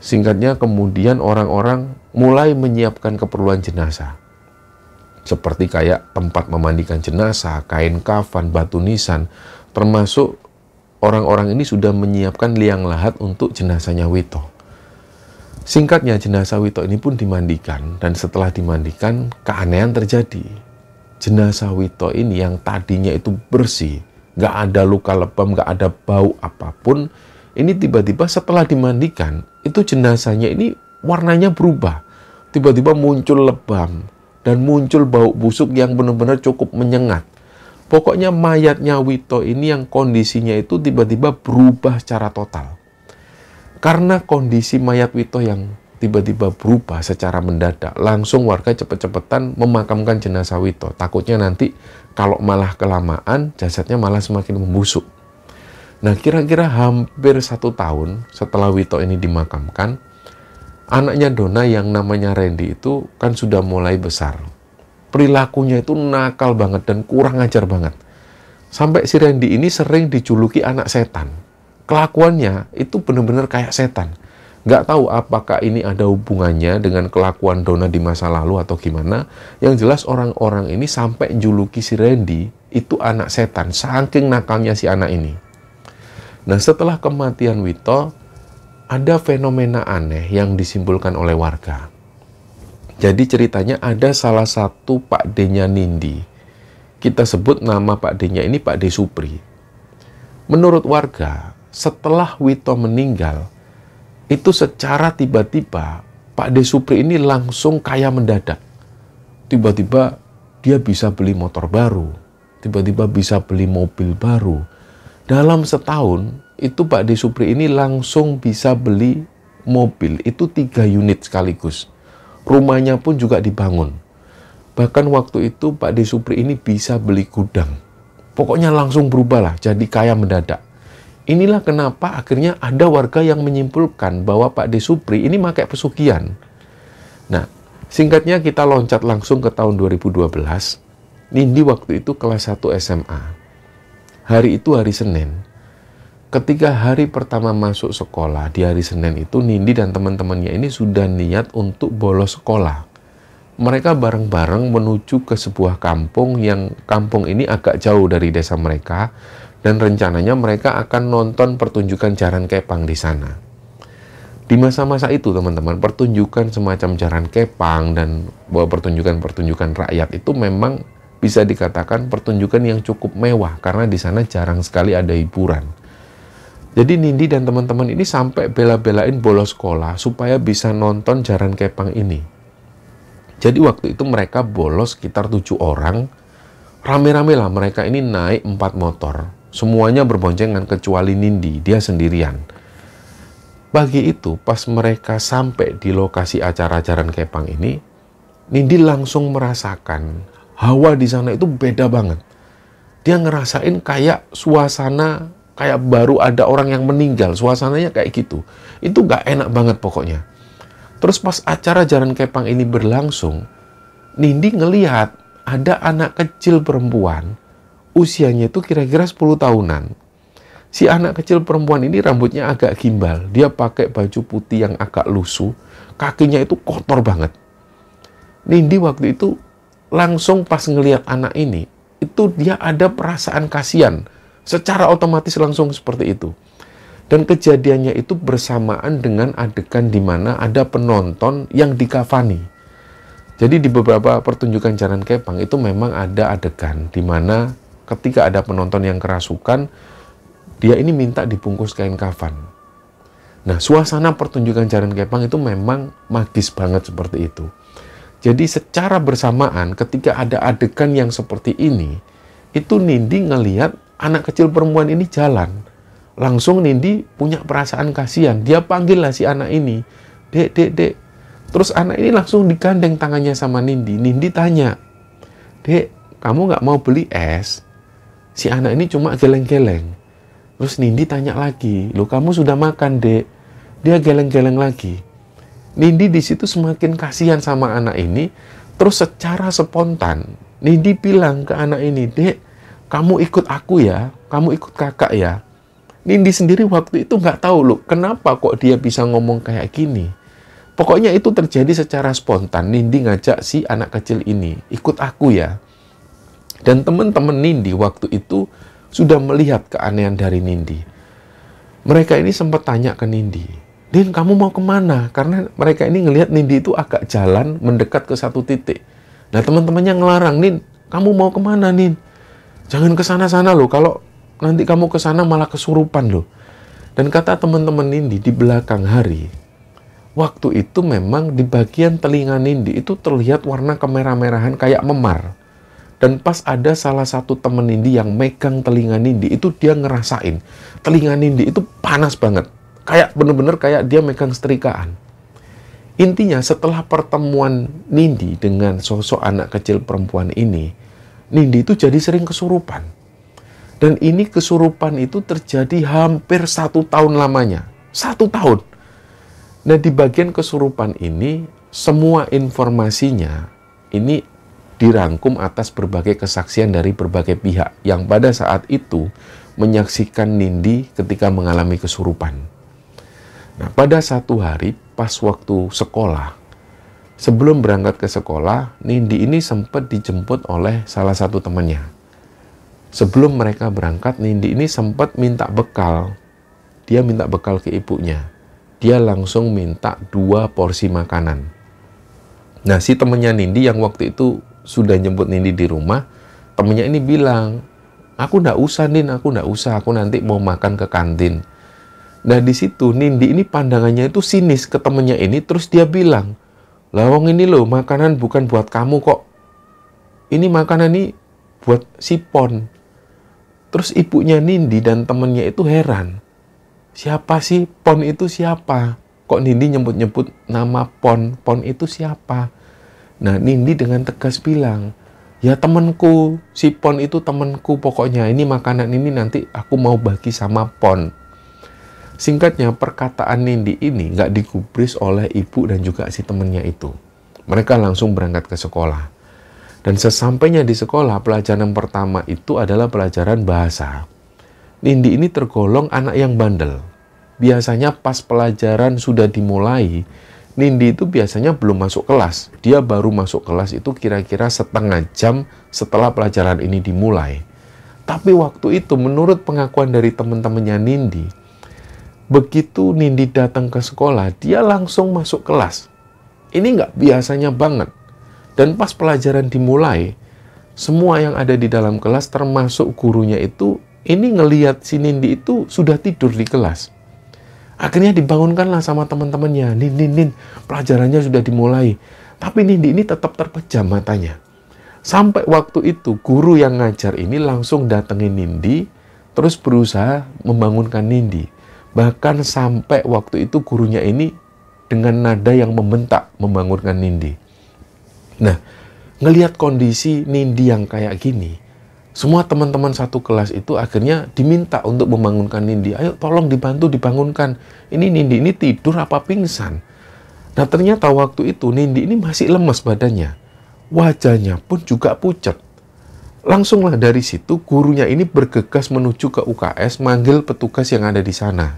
Singkatnya, kemudian orang-orang mulai menyiapkan keperluan jenazah. Seperti kayak tempat memandikan jenazah, kain kafan, batu nisan. Termasuk orang-orang ini sudah menyiapkan liang lahat untuk jenazahnya Wito. Singkatnya, jenazah Wito ini pun dimandikan, dan setelah dimandikan, keanehan terjadi. Jenazah Wito ini yang tadinya itu bersih, gak ada luka lebam, gak ada bau apapun, ini tiba-tiba setelah dimandikan, itu jenazahnya ini warnanya berubah. Tiba-tiba muncul lebam, dan muncul bau busuk yang benar-benar cukup menyengat. Pokoknya mayatnya Wito ini yang kondisinya itu tiba-tiba berubah secara total. Karena kondisi mayat Wito yang tiba-tiba berubah secara mendadak, langsung warga cepet-cepetan memakamkan jenazah Wito. Takutnya nanti kalau malah kelamaan, jasadnya malah semakin membusuk. Nah, kira-kira hampir 1 tahun setelah Wito ini dimakamkan, anaknya Dona yang namanya Randy itu kan sudah mulai besar. Perilakunya itu nakal banget dan kurang ajar banget. Sampai si Randy ini sering dijuluki anak setan. Kelakuannya itu benar-benar kayak setan. Nggak tahu apakah ini ada hubungannya dengan kelakuan Dona di masa lalu atau gimana. Yang jelas orang-orang ini sampai juluki si Randy itu anak setan. Saking nakalnya si anak ini. Nah, setelah kematian Wito, ada fenomena aneh yang disimpulkan oleh warga. Jadi ceritanya ada salah satu Pak D-nya Nindi. Kita sebut nama Pak D-nya ini Pak D Supri. Menurut warga, setelah Wito meninggal, itu secara tiba-tiba Pak D Supri ini langsung kaya mendadak. Tiba-tiba dia bisa beli motor baru, tiba-tiba bisa beli mobil baru. Dalam setahun, itu Pak D Supri ini langsung bisa beli mobil, itu 3 unit sekaligus. Rumahnya pun juga dibangun. Bahkan waktu itu Pak D Supri ini bisa beli gudang. Pokoknya langsung berubah lah, jadi kaya mendadak. Inilah kenapa akhirnya ada warga yang menyimpulkan bahwa Pak D. Supri ini pakai pesugihan. Nah, singkatnya kita loncat langsung ke tahun 2012. Nindi waktu itu kelas 1 SMA. Hari itu hari Senin. Ketika hari pertama masuk sekolah, di hari Senin itu Nindi dan teman-temannya ini sudah niat untuk bolos sekolah. Mereka bareng-bareng menuju ke sebuah kampung yang kampung ini agak jauh dari desa mereka. Dan rencananya mereka akan nonton pertunjukan jaran kepang di sana. Di masa-masa itu teman-teman, pertunjukan semacam jaran kepang dan pertunjukan-pertunjukan rakyat itu memang bisa dikatakan pertunjukan yang cukup mewah karena di sana jarang sekali ada hiburan. Jadi Nindi dan teman-teman ini sampai bela-belain bolos sekolah supaya bisa nonton jaran kepang ini. Jadi waktu itu mereka bolos sekitar 7 orang. Rame-rame lah mereka ini naik 4 motor. Semuanya berboncengan kecuali Nindi, dia sendirian. Pagi itu, pas mereka sampai di lokasi acara jaran kepang ini, Nindi langsung merasakan hawa di sana itu beda banget. Dia ngerasain kayak suasana, kayak baru ada orang yang meninggal, suasananya kayak gitu. Itu gak enak banget pokoknya. Terus pas acara jaran kepang ini berlangsung, Nindi ngelihat ada anak kecil perempuan, usianya itu kira-kira 10 tahunan. Si anak kecil perempuan ini rambutnya agak gimbal. Dia pakai baju putih yang agak lusuh. Kakinya itu kotor banget. Nindi waktu itu langsung pas ngelihat anak ini, itu dia ada perasaan kasihan. Secara otomatis langsung seperti itu. Dan kejadiannya itu bersamaan dengan adegan di mana ada penonton yang dikafani. Jadi di beberapa pertunjukan jaran kepang itu memang ada adegan di mana ketika ada penonton yang kerasukan, dia ini minta dibungkus kain kafan. Nah, suasana pertunjukan jaran kepang itu memang magis banget seperti itu. Jadi secara bersamaan ketika ada adegan yang seperti ini, itu Nindi ngelihat anak kecil perempuan ini jalan. Langsung Nindi punya perasaan kasihan. Dia panggil lah si anak ini. Dek, dek, dek. Terus anak ini langsung digandeng tangannya sama Nindi. Nindi tanya, Dek, kamu nggak mau beli es? Si anak ini cuma geleng-geleng. Terus Nindi tanya lagi, loh kamu sudah makan, Dek? Dia geleng-geleng lagi. Nindi di situ semakin kasihan sama anak ini. Terus secara spontan, Nindi bilang ke anak ini, Dek, kamu ikut aku ya, kamu ikut kakak ya. Nindi sendiri waktu itu nggak tahu loh, kenapa kok dia bisa ngomong kayak gini. Pokoknya itu terjadi secara spontan. Nindi ngajak si anak kecil ini, ikut aku ya. Dan teman-teman Nindi waktu itu sudah melihat keanehan dari Nindi. Mereka ini sempat tanya ke Nindi, Din, kamu mau kemana? Karena mereka ini ngelihat Nindi itu agak jalan mendekat ke satu titik. Nah, teman-temannya ngelarang, Nin, kamu mau kemana, Nin? Jangan ke sana-sana loh, kalau nanti kamu ke sana malah kesurupan loh. Dan kata teman-teman Nindi di belakang hari, waktu itu memang di bagian telinga Nindi itu terlihat warna kemerah-merahan kayak memar. Dan pas ada salah satu temen Nindi yang megang telinga Nindi, itu dia ngerasain telinga Nindi itu panas banget. Kayak bener-bener kayak dia megang setrikaan. Intinya setelah pertemuan Nindi dengan sosok anak kecil perempuan ini, Nindi itu jadi sering kesurupan. Dan ini kesurupan itu terjadi hampir 1 tahun lamanya. 1 tahun. Nah, di bagian kesurupan ini, semua informasinya ini dirangkum atas berbagai kesaksian dari berbagai pihak yang pada saat itu menyaksikan Nindi ketika mengalami kesurupan. Nah, pada satu hari pas waktu sekolah, sebelum berangkat ke sekolah, Nindi ini sempat dijemput oleh salah satu temannya. Sebelum mereka berangkat, Nindi ini sempat minta bekal. Dia minta bekal ke ibunya. Dia langsung minta 2 porsi makanan. Nah, si temannya Nindi yang waktu itu sudah jemput Nindi di rumah, temennya ini bilang, aku nggak usah, Nin, aku nggak usah, aku nanti mau makan ke kantin. Nah, di situ Nindi ini pandangannya itu sinis ke temennya ini, terus dia bilang, lawang ini loh, makanan bukan buat kamu kok. Ini makanan ini buat si Pon. Terus ibunya Nindi dan temennya itu heran. Siapa sih? Pon itu siapa? Kok Nindi nyebut-nyebut nama Pon? Pon itu siapa? Nah, Nindi dengan tegas bilang, Ya temenku, si Pon itu temenku, pokoknya ini makanan ini nanti aku mau bagi sama Pon. Singkatnya, perkataan Nindi ini nggak digubris oleh ibu dan juga si temennya itu. Mereka langsung berangkat ke sekolah. Dan sesampainya di sekolah, pelajaran pertama itu adalah pelajaran bahasa. Nindi ini tergolong anak yang bandel. Biasanya pas pelajaran sudah dimulai, Nindi itu biasanya belum masuk kelas. Dia baru masuk kelas itu kira-kira setengah jam setelah pelajaran ini dimulai. Tapi waktu itu menurut pengakuan dari teman-temannya Nindi, begitu Nindi datang ke sekolah, dia langsung masuk kelas. Ini nggak biasanya banget. Dan pas pelajaran dimulai, semua yang ada di dalam kelas termasuk gurunya itu, ini ngelihat si Nindi itu sudah tidur di kelas. Akhirnya dibangunkanlah sama teman-temannya. Nin, pelajarannya sudah dimulai. Tapi Nindi ini tetap terpejam matanya. Sampai waktu itu, guru yang ngajar ini langsung datengin Nindi, terus berusaha membangunkan Nindi. Bahkan sampai waktu itu gurunya ini dengan nada yang membentak membangunkan Nindi. Nah, ngelihat kondisi Nindi yang kayak gini, semua teman-teman satu kelas itu akhirnya diminta untuk membangunkan Nindi. Ayo tolong dibantu dibangunkan. Ini Nindi ini tidur apa pingsan? Nah ternyata waktu itu Nindi ini masih lemas badannya. Wajahnya pun juga pucat. Langsunglah dari situ gurunya ini bergegas menuju ke UKS manggil petugas yang ada di sana.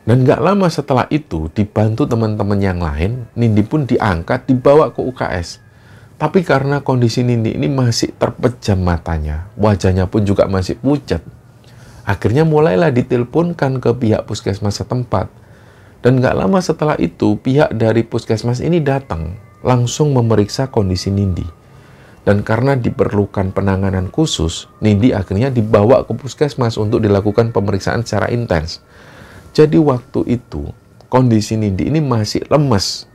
Dan gak lama setelah itu dibantu teman-teman yang lain, Nindi pun diangkat dibawa ke UKS. Tapi karena kondisi Nindi ini masih terpejam matanya, wajahnya pun juga masih pucat. Akhirnya mulailah diteleponkan ke pihak puskesmas setempat. Dan gak lama setelah itu, pihak dari puskesmas ini datang, langsung memeriksa kondisi Nindi. Dan karena diperlukan penanganan khusus, Nindi akhirnya dibawa ke puskesmas untuk dilakukan pemeriksaan secara intens. Jadi waktu itu, kondisi Nindi ini masih lemes.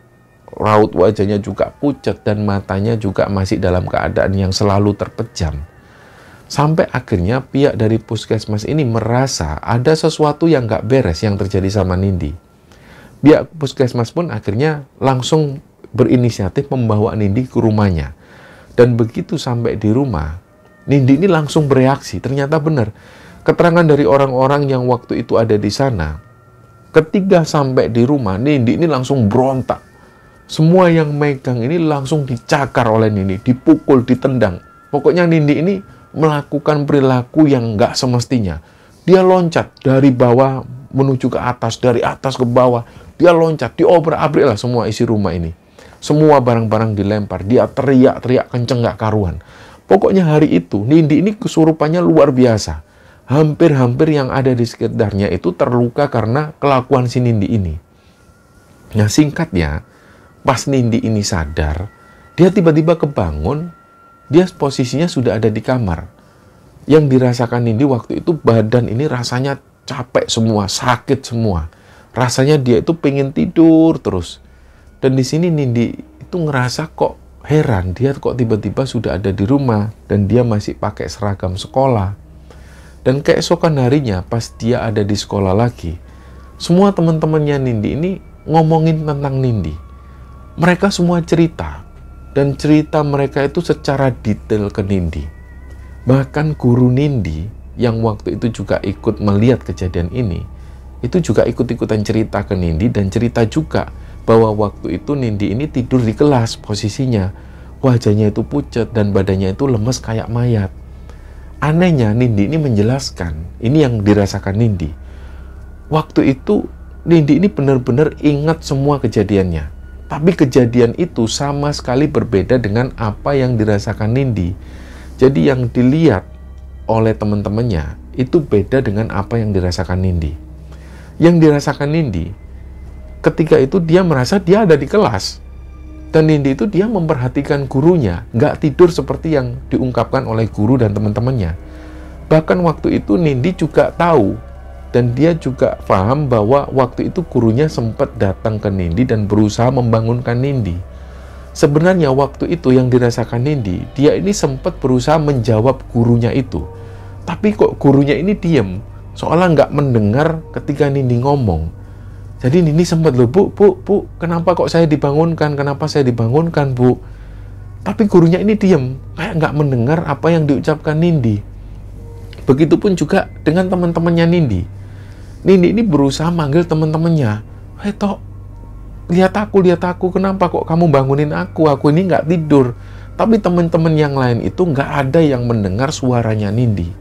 Raut wajahnya juga pucat dan matanya juga masih dalam keadaan yang selalu terpejam. Sampai akhirnya pihak dari puskesmas ini merasa ada sesuatu yang gak beres yang terjadi sama Nindi. Pihak puskesmas pun akhirnya langsung berinisiatif membawa Nindi ke rumahnya. Dan begitu sampai di rumah, Nindi ini langsung bereaksi. Ternyata benar, keterangan dari orang-orang yang waktu itu ada di sana, ketika sampai di rumah, Nindi ini langsung berontak. Semua yang megang ini langsung dicakar oleh Nindi, dipukul, ditendang. Pokoknya Nindi ini melakukan perilaku yang nggak semestinya. Dia loncat dari bawah menuju ke atas, dari atas ke bawah. Dia loncat, diobrak-abrik lah semua isi rumah ini. Semua barang-barang dilempar, dia teriak-teriak kenceng nggak karuan. Pokoknya hari itu, Nindi ini kesurupannya luar biasa. Hampir-hampir yang ada di sekitarnya itu terluka karena kelakuan si Nindi ini. Nah singkatnya, pas Nindi ini sadar, dia tiba-tiba kebangun, dia posisinya sudah ada di kamar. Yang dirasakan Nindi waktu itu badan ini rasanya capek semua, sakit semua. Rasanya dia itu pengen tidur terus. Dan di sini Nindi itu ngerasa kok heran, dia kok tiba-tiba sudah ada di rumah dan dia masih pakai seragam sekolah. Dan keesokan harinya pas dia ada di sekolah lagi, semua teman-temannya Nindi ini ngomongin tentang Nindi. Mereka semua cerita, dan cerita mereka itu secara detail ke Nindi. Bahkan guru Nindi yang waktu itu juga ikut melihat kejadian ini, itu juga ikut-ikutan cerita ke Nindi dan cerita juga bahwa waktu itu Nindi ini tidur di kelas posisinya. Wajahnya itu pucat dan badannya itu lemes kayak mayat. Anehnya Nindi ini menjelaskan, ini yang dirasakan Nindi. Waktu itu Nindi ini benar-benar ingat semua kejadiannya. Tapi kejadian itu sama sekali berbeda dengan apa yang dirasakan Nindi. Jadi yang dilihat oleh teman-temannya itu beda dengan apa yang dirasakan Nindi. Yang dirasakan Nindi, ketika itu dia merasa dia ada di kelas. Dan Nindi itu dia memperhatikan gurunya, nggak tidur seperti yang diungkapkan oleh guru dan teman-temannya. Bahkan waktu itu Nindi juga tahu, dan dia juga paham bahwa waktu itu gurunya sempat datang ke Nindi dan berusaha membangunkan Nindi. Sebenarnya waktu itu yang dirasakan Nindi, dia ini sempat berusaha menjawab gurunya itu. Tapi kok gurunya ini diem, seolah nggak mendengar ketika Nindi ngomong. Jadi Nindi sempat loh, Bu, kenapa kok saya dibangunkan? Kenapa saya dibangunkan, Bu? Tapi gurunya ini diam, kayak nggak mendengar apa yang diucapkan Nindi. Begitupun juga dengan teman-temannya Nindi. Nindi ini berusaha manggil teman-temannya. Hei Tok, lihat aku, kenapa kok kamu bangunin aku ini nggak tidur. Tapi teman-teman yang lain itu nggak ada yang mendengar suaranya Nindi.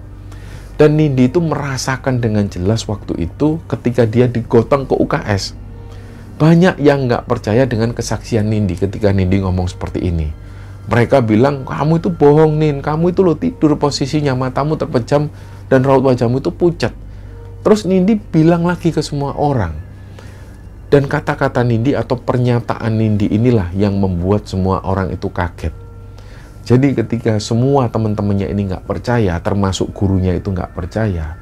Dan Nindi itu merasakan dengan jelas waktu itu ketika dia digotong ke UKS. Banyak yang nggak percaya dengan kesaksian Nindi ketika Nindi ngomong seperti ini. Mereka bilang, kamu itu bohong Nin, kamu itu lo tidur posisinya, matamu terpejam dan raut wajahmu itu pucat. Terus Nindi bilang lagi ke semua orang. Dan kata-kata Nindi atau pernyataan Nindi inilah yang membuat semua orang itu kaget. Jadi ketika semua teman-temannya ini nggak percaya, termasuk gurunya itu nggak percaya,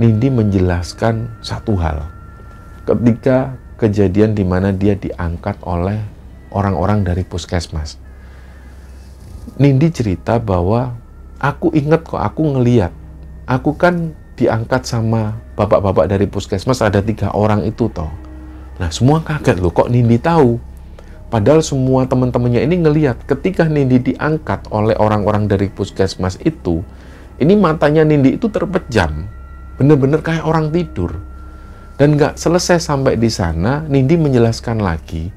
Nindi menjelaskan satu hal. Ketika kejadian di mana dia diangkat oleh orang-orang dari puskesmas. Nindi cerita bahwa aku ingat kok, aku ngeliat. Aku kan diangkat sama bapak-bapak dari puskesmas, ada 3 orang itu toh. Nah semua kaget loh, kok Nindi tahu? Padahal semua teman-temannya ini ngeliat ketika Nindi diangkat oleh orang-orang dari puskesmas itu, ini matanya Nindi itu terpejam, bener-bener kayak orang tidur. Dan nggak selesai sampai di sana, Nindi menjelaskan lagi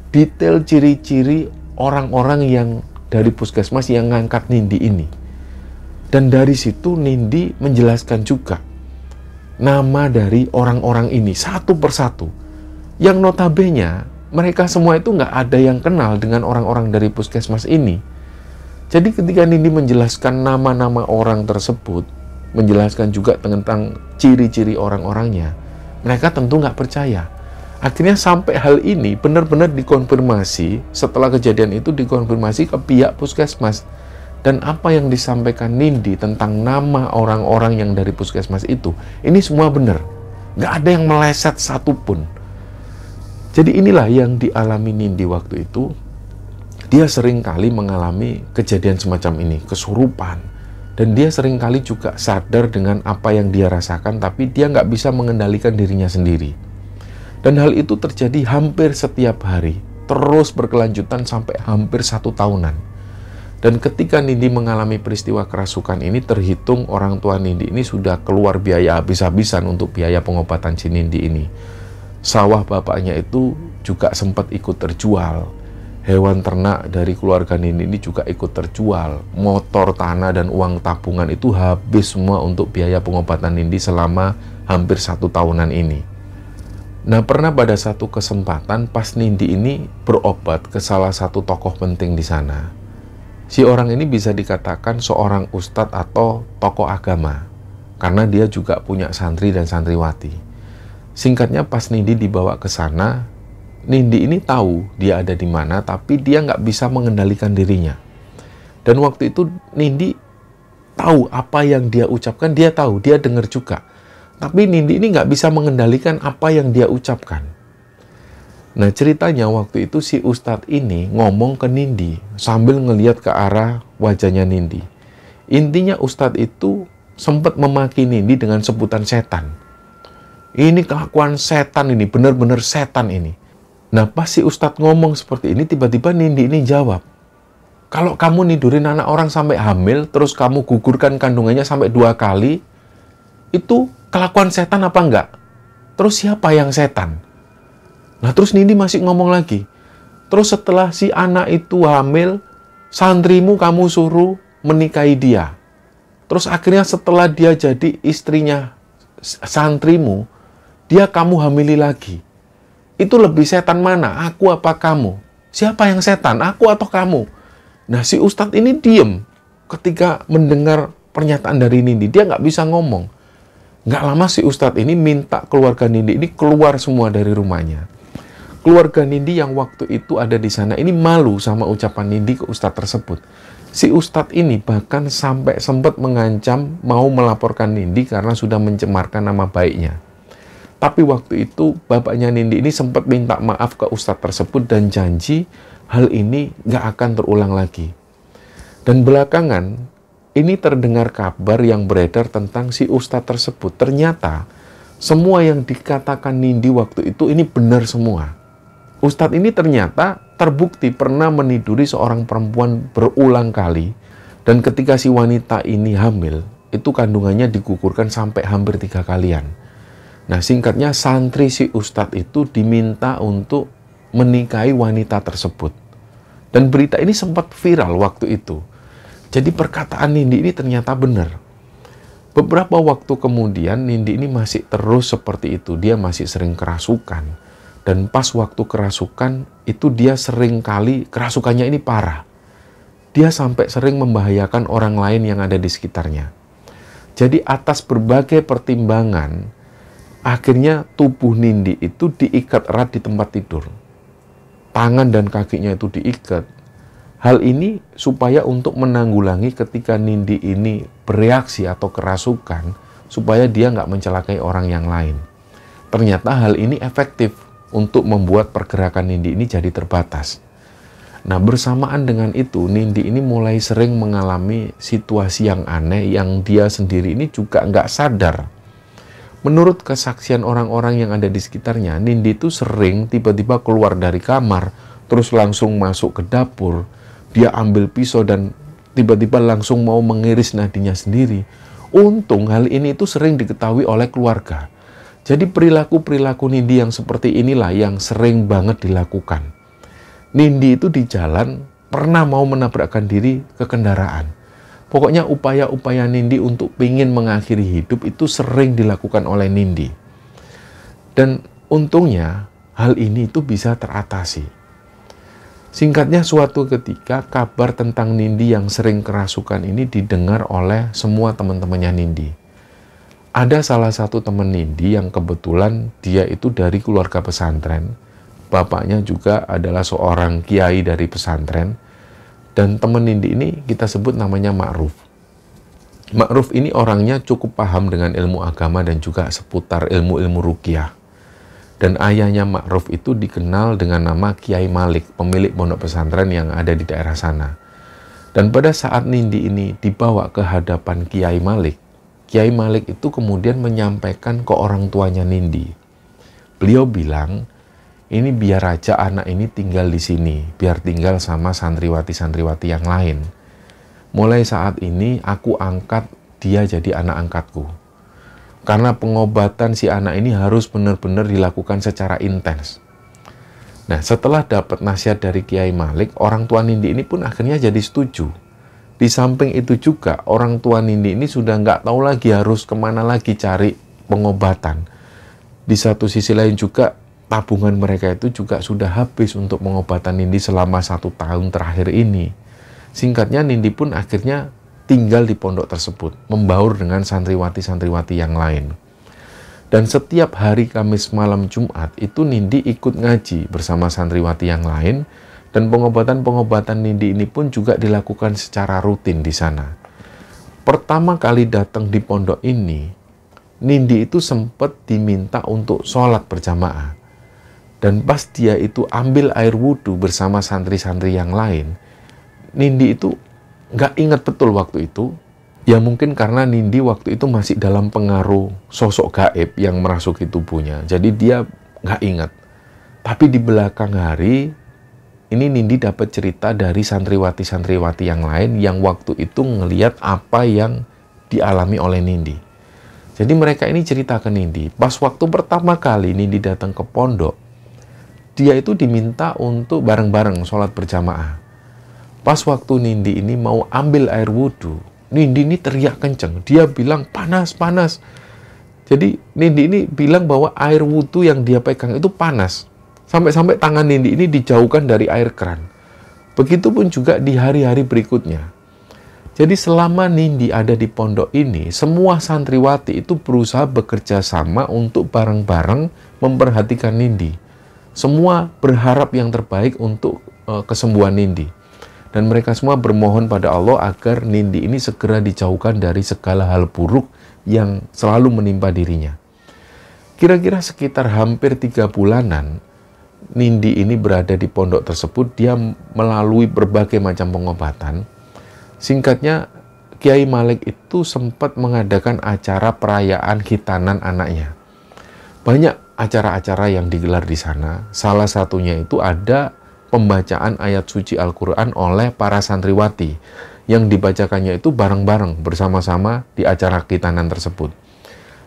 detail ciri-ciri orang-orang yang dari puskesmas yang ngangkat Nindi ini. Dan dari situ Nindi menjelaskan juga nama dari orang-orang ini satu persatu. Yang notabene mereka semua itu nggak ada yang kenal dengan orang-orang dari puskesmas ini. Jadi ketika Nindi menjelaskan nama-nama orang tersebut, menjelaskan juga tentang ciri-ciri orang-orangnya, mereka tentu nggak percaya. Akhirnya sampai hal ini benar-benar dikonfirmasi, setelah kejadian itu dikonfirmasi ke pihak puskesmas. Dan apa yang disampaikan Nindi tentang nama orang-orang yang dari puskesmas itu, ini semua benar. Nggak ada yang meleset satupun. Jadi inilah yang dialami Nindi waktu itu. Dia sering kali mengalami kejadian semacam ini, kesurupan. Dan dia sering kali juga sadar dengan apa yang dia rasakan, tapi dia nggak bisa mengendalikan dirinya sendiri. Dan hal itu terjadi hampir setiap hari, terus berkelanjutan sampai hampir 1 tahunan. Dan ketika Nindi mengalami peristiwa kerasukan ini, terhitung orang tua Nindi ini sudah keluar biaya habis-habisan untuk biaya pengobatan si Nindi ini. Sawah bapaknya itu juga sempat ikut terjual. Hewan ternak dari keluarga Nindi ini juga ikut terjual. Motor, tanah, dan uang tabungan itu habis semua untuk biaya pengobatan Nindi selama hampir 1 tahunan ini. Nah, pernah pada satu kesempatan pas Nindi ini berobat ke salah satu tokoh penting di sana. Si orang ini bisa dikatakan seorang ustadz atau tokoh agama, karena dia juga punya santri dan santriwati. Singkatnya pas Nindi dibawa ke sana, Nindi ini tahu dia ada di mana, tapi dia nggak bisa mengendalikan dirinya. Dan waktu itu Nindi tahu apa yang dia ucapkan, dia tahu, dia dengar juga. Tapi Nindi ini nggak bisa mengendalikan apa yang dia ucapkan. Nah ceritanya waktu itu si ustadz ini ngomong ke Nindi sambil ngeliat ke arah wajahnya Nindi. Intinya ustadz itu sempat memaki Nindi dengan sebutan setan. Ini kelakuan setan ini, benar-benar setan ini. Nah pas si ustadz ngomong seperti ini, tiba-tiba Nindi ini jawab, kalau kamu nidurin anak orang sampai hamil, terus kamu gugurkan kandungannya sampai 2 kali, itu kelakuan setan apa enggak? Terus siapa yang setan? Nah terus Nindi masih ngomong lagi. Terus setelah si anak itu hamil, santrimu kamu suruh menikahi dia. Terus akhirnya setelah dia jadi istrinya santrimu, dia kamu hamili lagi. Itu lebih setan mana? Aku apa kamu? Siapa yang setan? Aku atau kamu? Nah si ustadz ini diem ketika mendengar pernyataan dari Nindi. Dia nggak bisa ngomong. Nggak lama si ustadz ini minta keluarga Nindi ini keluar semua dari rumahnya. Keluarga Nindi yang waktu itu ada di sana ini malu sama ucapan Nindi ke ustadz tersebut. Si ustadz ini bahkan sampai sempat mengancam mau melaporkan Nindi karena sudah mencemarkan nama baiknya. Tapi waktu itu bapaknya Nindi ini sempat minta maaf ke ustadz tersebut dan janji hal ini nggak akan terulang lagi. Dan belakangan ini terdengar kabar yang beredar tentang si ustadz tersebut. Ternyata semua yang dikatakan Nindi waktu itu ini benar semua. Ustadz ini ternyata terbukti pernah meniduri seorang perempuan berulang kali, dan ketika si wanita ini hamil, itu kandungannya digugurkan sampai hampir 3 kalian. Nah, singkatnya santri si ustadz itu diminta untuk menikahi wanita tersebut. Dan berita ini sempat viral waktu itu. Jadi perkataan Nindi ini ternyata benar. Beberapa waktu kemudian Nindi ini masih terus seperti itu. Dia masih sering kerasukan. Dan pas waktu kerasukan itu dia sering kali kerasukannya ini parah. Dia sampai sering membahayakan orang lain yang ada di sekitarnya. Jadi atas berbagai pertimbangan, akhirnya tubuh Nindi itu diikat erat di tempat tidur. Tangan dan kakinya itu diikat. Hal ini supaya untuk menanggulangi ketika Nindi ini bereaksi atau kerasukan, supaya dia nggak mencelakai orang yang lain. Ternyata hal ini efektif untuk membuat pergerakan Nindi ini jadi terbatas. Nah, bersamaan dengan itu, Nindi ini mulai sering mengalami situasi yang aneh yang dia sendiri ini juga nggak sadar. Menurut kesaksian orang-orang yang ada di sekitarnya, Nindi itu sering tiba-tiba keluar dari kamar, terus langsung masuk ke dapur, dia ambil pisau dan tiba-tiba langsung mau mengiris nadinya sendiri. Untung hal ini itu sering diketahui oleh keluarga. Jadi perilaku-perilaku Nindi yang seperti inilah yang sering banget dilakukan. Nindi itu di jalan pernah mau menabrakkan diri ke kendaraan. Pokoknya upaya-upaya Nindi untuk ingin mengakhiri hidup itu sering dilakukan oleh Nindi. Dan untungnya hal ini itu bisa teratasi. Singkatnya, suatu ketika kabar tentang Nindi yang sering kerasukan ini didengar oleh semua teman-temannya Nindi. Ada salah satu teman Nindi yang kebetulan dia itu dari keluarga pesantren. Bapaknya juga adalah seorang kiai dari pesantren. Dan teman Nindi ini kita sebut namanya Ma'ruf. Ma'ruf ini orangnya cukup paham dengan ilmu agama dan juga seputar ilmu-ilmu ruqyah. Dan ayahnya Ma'ruf itu dikenal dengan nama Kiai Malik, pemilik pondok pesantren yang ada di daerah sana. Dan pada saat Nindi ini dibawa ke hadapan Kiai Malik itu kemudian menyampaikan ke orang tuanya Nindi. Beliau bilang, ini biar aja anak ini tinggal di sini, biar tinggal sama santriwati-santriwati yang lain. Mulai saat ini aku angkat dia jadi anak angkatku. Karena pengobatan si anak ini harus benar-benar dilakukan secara intens. Nah, setelah dapat nasihat dari Kiai Malik, orang tua Nindi ini pun akhirnya jadi setuju. Di samping itu juga, orang tua Nindi ini sudah nggak tahu lagi harus kemana lagi cari pengobatan. Di satu sisi lain juga, tabungan mereka itu juga sudah habis untuk pengobatan Nindi selama 1 tahun terakhir ini. Singkatnya, Nindi pun akhirnya tinggal di pondok tersebut, membaur dengan santriwati-santriwati yang lain. Dan setiap hari Kamis malam Jumat itu Nindi ikut ngaji bersama santriwati yang lain, dan pengobatan-pengobatan Nindi ini pun juga dilakukan secara rutin di sana. Pertama kali datang di pondok ini, Nindi itu sempat diminta untuk sholat berjamaah. Dan pas dia itu ambil air wudhu bersama santri-santri yang lain, Nindi itu nggak ingat betul waktu itu. Ya mungkin karena Nindi waktu itu masih dalam pengaruh sosok gaib yang merasuki tubuhnya. Jadi dia nggak ingat. Tapi di belakang hari, ini Nindi dapat cerita dari santriwati-santriwati yang lain yang waktu itu ngeliat apa yang dialami oleh Nindi. Jadi mereka ini cerita ke Nindi. Pas waktu pertama kali Nindi datang ke pondok, dia itu diminta untuk bareng-bareng sholat berjamaah. Pas waktu Nindi ini mau ambil air wudhu, Nindi ini teriak kenceng. Dia bilang, panas, panas. Jadi Nindi ini bilang bahwa air wudhu yang dia pegang itu panas. Sampai-sampai tangan Nindi ini dijauhkan dari air keran. Begitupun juga di hari-hari berikutnya. Jadi selama Nindi ada di pondok ini, semua santriwati itu berusaha bekerja sama untuk bareng-bareng memperhatikan Nindi. Semua berharap yang terbaik untuk kesembuhan Nindi. Dan mereka semua bermohon pada Allah agar Nindi ini segera dijauhkan dari segala hal buruk yang selalu menimpa dirinya. Kira-kira sekitar hampir 3 bulanan, Nindi ini berada di pondok tersebut. Dia melalui berbagai macam pengobatan. Singkatnya, Kiai Malik itu sempat mengadakan acara perayaan khitanan anaknya. Banyak acara-acara yang digelar di sana. Salah satunya itu ada pembacaan ayat suci Al-Quran oleh para santriwati yang dibacakannya itu bareng-bareng bersama-sama di acara khitanan tersebut.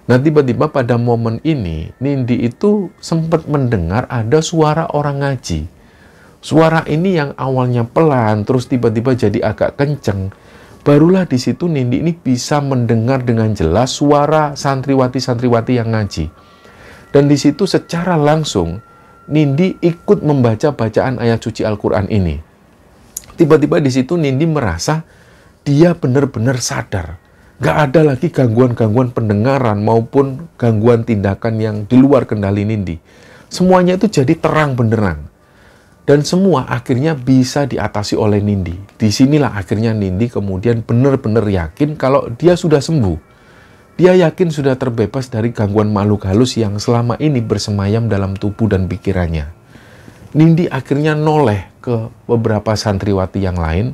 Nah, tiba-tiba pada momen ini, Nindi itu sempat mendengar ada suara orang ngaji. Suara ini yang awalnya pelan, terus tiba-tiba jadi agak kenceng. Barulah di situ Nindi ini bisa mendengar dengan jelas suara santriwati-santriwati yang ngaji. Dan di situ secara langsung, Nindi ikut membaca bacaan ayat suci Al-Quran ini. Tiba-tiba di situ Nindi merasa dia benar-benar sadar. Gak ada lagi gangguan-gangguan pendengaran maupun gangguan tindakan yang di luar kendali Nindi. Semuanya itu jadi terang benderang. Dan semua akhirnya bisa diatasi oleh Nindi. Disinilah akhirnya Nindi kemudian benar-benar yakin kalau dia sudah sembuh. Dia yakin sudah terbebas dari gangguan makhluk halus yang selama ini bersemayam dalam tubuh dan pikirannya. Nindi akhirnya noleh ke beberapa santriwati yang lain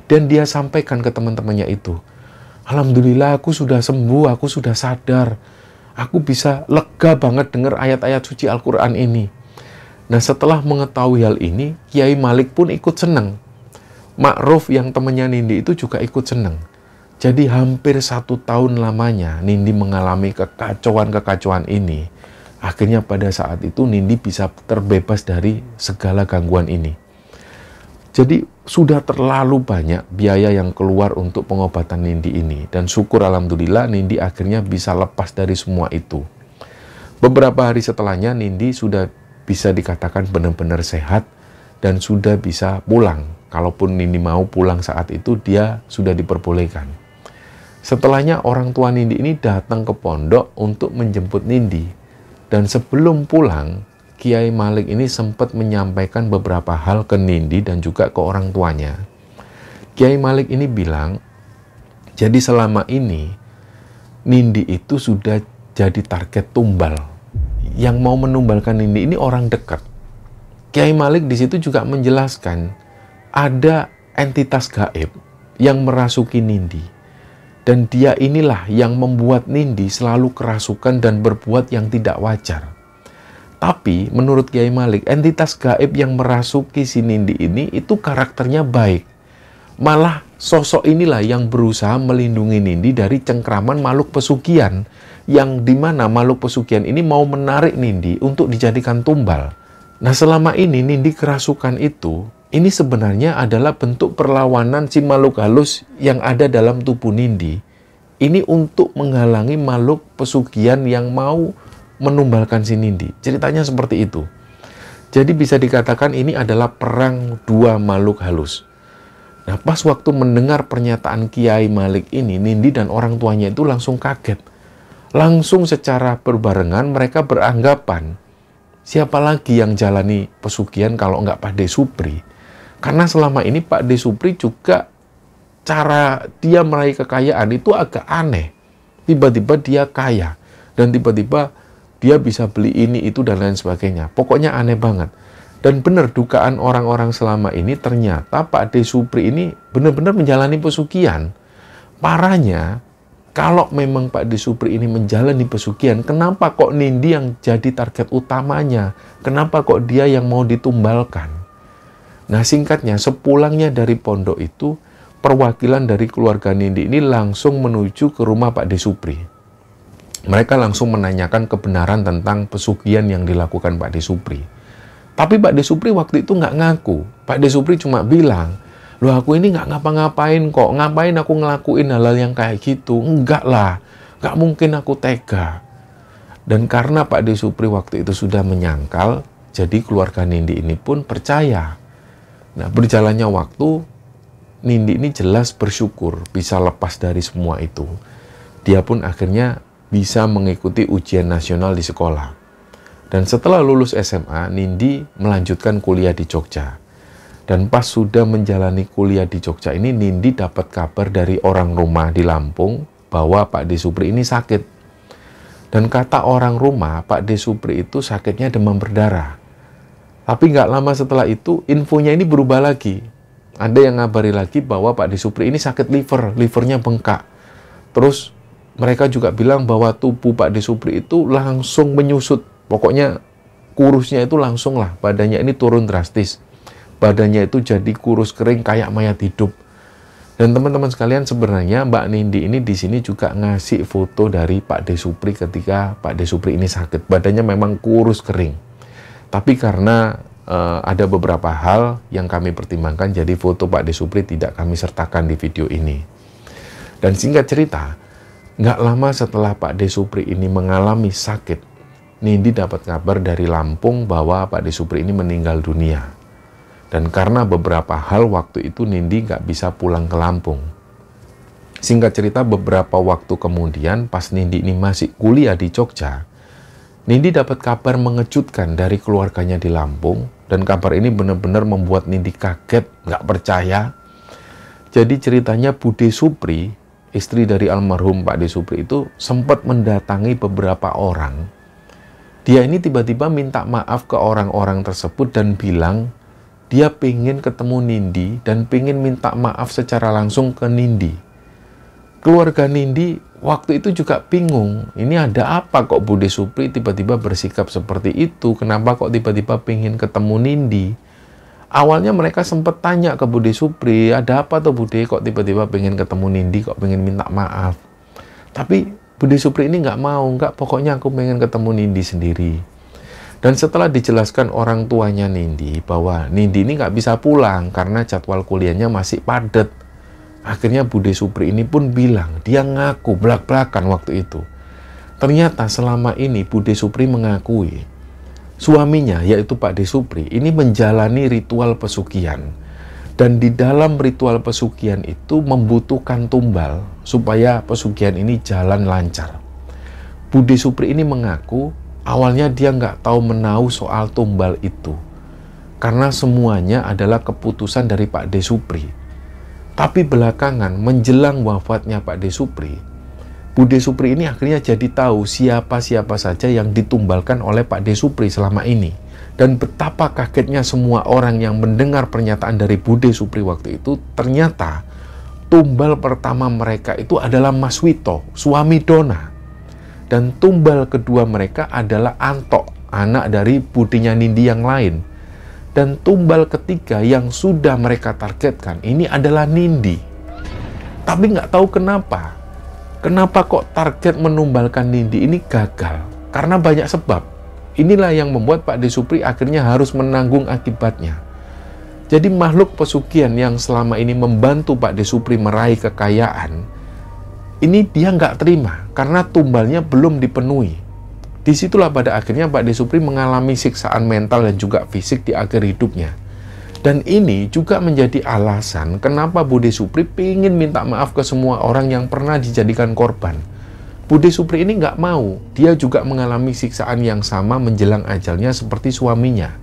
dan dia sampaikan ke teman-temannya itu, "Alhamdulillah aku sudah sembuh, aku sudah sadar. Aku bisa lega banget dengar ayat-ayat suci Al-Quran ini." Nah, setelah mengetahui hal ini, Kiai Malik pun ikut senang. Ma'ruf yang temannya Nindi itu juga ikut senang. Jadi hampir 1 tahun lamanya Nindi mengalami kekacauan-kekacauan ini. Akhirnya pada saat itu Nindi bisa terbebas dari segala gangguan ini. Jadi sudah terlalu banyak biaya yang keluar untuk pengobatan Nindi ini. Dan syukur alhamdulillah Nindi akhirnya bisa lepas dari semua itu. Beberapa hari setelahnya Nindi sudah bisa dikatakan benar-benar sehat dan sudah bisa pulang. Kalaupun Nindi mau pulang saat itu, dia sudah diperbolehkan. Setelahnya orang tua Nindi ini datang ke pondok untuk menjemput Nindi. Dan sebelum pulang, Kiai Malik ini sempat menyampaikan beberapa hal ke Nindi dan juga ke orang tuanya. Kiai Malik ini bilang, jadi selama ini Nindi itu sudah jadi target tumbal. Yang mau menumbalkan Nindi ini orang dekat. Kiai Malik di situ juga menjelaskan ada entitas gaib yang merasuki Nindi. Dan dia inilah yang membuat Nindi selalu kerasukan dan berbuat yang tidak wajar. Tapi menurut Kiai Malik, entitas gaib yang merasuki si Nindi ini itu karakternya baik. Malah sosok inilah yang berusaha melindungi Nindi dari cengkraman makhluk pesugihan. Yang dimana makhluk pesugihan ini mau menarik Nindi untuk dijadikan tumbal. Nah, selama ini Nindi kerasukan itu, ini sebenarnya adalah bentuk perlawanan si makhluk halus yang ada dalam tubuh Nindi. Ini untuk menghalangi makhluk pesugihan yang mau menumbalkan si Nindi. Ceritanya seperti itu. Jadi bisa dikatakan ini adalah perang dua makhluk halus. Nah, pas waktu mendengar pernyataan Kiai Malik ini, Nindi dan orang tuanya itu langsung kaget. Langsung secara berbarengan mereka beranggapan, siapa lagi yang jalani pesugihan kalau nggak Pak De Supri? Karena selama ini Pak De Supri juga cara dia meraih kekayaan itu agak aneh. Tiba-tiba dia kaya dan tiba-tiba dia bisa beli ini, itu, dan lain sebagainya. Pokoknya aneh banget. Dan benar dugaan orang-orang selama ini ternyata Pak De Supri ini benar-benar menjalani pesugihan. Parahnya, kalau memang Pak De Supri ini menjalani pesugihan, kenapa kok Nindi yang jadi target utamanya? Kenapa kok dia yang mau ditumbalkan? Nah, singkatnya, sepulangnya dari pondok itu, perwakilan dari keluarga Nindi ini langsung menuju ke rumah Pak De Supri. Mereka langsung menanyakan kebenaran tentang pesugihan yang dilakukan Pak De Supri. Tapi Pak De Supri waktu itu nggak ngaku. Pak De Supri cuma bilang, "Loh, aku ini nggak ngapa-ngapain kok. Ngapain aku ngelakuin hal-hal yang kayak gitu? Enggak lah. Nggak mungkin aku tega." Dan karena Pak De Supri waktu itu sudah menyangkal, jadi keluarga Nindi ini pun percaya. Nah, berjalannya waktu, Nindi ini jelas bersyukur bisa lepas dari semua itu. Dia pun akhirnya bisa mengikuti ujian nasional di sekolah. Dan setelah lulus SMA, Nindi melanjutkan kuliah di Jogja. Dan pas sudah menjalani kuliah di Jogja ini, Nindi dapat kabar dari orang rumah di Lampung bahwa Pak De Supri ini sakit. Dan kata orang rumah, Pak De Supri itu sakitnya demam berdarah. Tapi nggak lama setelah itu, infonya ini berubah lagi. Ada yang ngabari lagi bahwa Pak De Supri ini sakit livernya bengkak. Terus mereka juga bilang bahwa tubuh Pak De Supri itu langsung menyusut. Pokoknya kurusnya itu langsung lah, badannya ini turun drastis. badannya itu jadi kurus kering kayak mayat hidup. Dan teman-teman sekalian, sebenarnya Mbak Nindi ini di sini juga ngasih foto dari Pak De Supri ketika Pak De Supri ini sakit. Badannya memang kurus kering. Tapi karena ada beberapa hal yang kami pertimbangkan, jadi foto Pak De Supri tidak kami sertakan di video ini. Dan singkat cerita, nggak lama setelah Pak De Supri ini mengalami sakit, Nindi dapat kabar dari Lampung bahwa Pak De Supri ini meninggal dunia. Dan karena beberapa hal waktu itu Nindi nggak bisa pulang ke Lampung. Singkat cerita, beberapa waktu kemudian pas Nindi ini masih kuliah di Jogja, Nindi dapat kabar mengejutkan dari keluarganya di Lampung. Dan kabar ini benar-benar membuat Nindi kaget, nggak percaya. Jadi ceritanya Bude Supri, istri dari almarhum Pak De Supri itu sempat mendatangi beberapa orang. Dia ini tiba-tiba minta maaf ke orang-orang tersebut dan bilang dia pengen ketemu Nindi dan pengen minta maaf secara langsung ke Nindi. Keluarga Nindi waktu itu juga bingung, ini ada apa kok Bude Supri tiba-tiba bersikap seperti itu, kenapa kok tiba-tiba pengen ketemu Nindi. Awalnya mereka sempat tanya ke Bude Supri, ada apa tuh Bude kok tiba-tiba pengen ketemu Nindi, kok pengen minta maaf. Tapi Bude Supri ini nggak mau, pokoknya aku pengen ketemu Nindi sendiri. Dan setelah dijelaskan orang tuanya Nindi bahwa Nindi ini nggak bisa pulang karena jadwal kuliahnya masih padat, akhirnya Bude Supri ini pun bilang, dia ngaku belak-belakan waktu itu. Ternyata selama ini Bude Supri mengakui suaminya, yaitu Pak De Supri, ini menjalani ritual pesugihan. Dan di dalam ritual pesugihan itu membutuhkan tumbal supaya pesugihan ini jalan lancar. Bude Supri ini mengaku awalnya dia nggak tahu menahu soal tumbal itu, karena semuanya adalah keputusan dari Pak De Supri. Tapi belakangan menjelang wafatnya Pak De Supri, Bude Supri ini akhirnya jadi tahu siapa-siapa saja yang ditumbalkan oleh Pak De Supri selama ini. Dan betapa kagetnya semua orang yang mendengar pernyataan dari Bude Supri waktu itu, ternyata tumbal pertama mereka itu adalah Mas Wito, suami Dona. Dan tumbal kedua mereka adalah Anto, anak dari budinya Nindi yang lain. Dan tumbal ketiga yang sudah mereka targetkan ini adalah Nindi. Tapi nggak tahu kenapa. Kenapa kok target menumbalkan Nindi ini gagal? Karena banyak sebab. Inilah yang membuat Pak De Supri akhirnya harus menanggung akibatnya. Jadi makhluk pesugihan yang selama ini membantu Pak De Supri meraih kekayaan, ini dia nggak terima karena tumbalnya belum dipenuhi. Disitulah pada akhirnya Pak De Supri mengalami siksaan mental dan juga fisik di akhir hidupnya. Dan ini juga menjadi alasan kenapa Bude Supri ingin minta maaf ke semua orang yang pernah dijadikan korban. Bude Supri ini nggak mau, dia juga mengalami siksaan yang sama menjelang ajalnya seperti suaminya.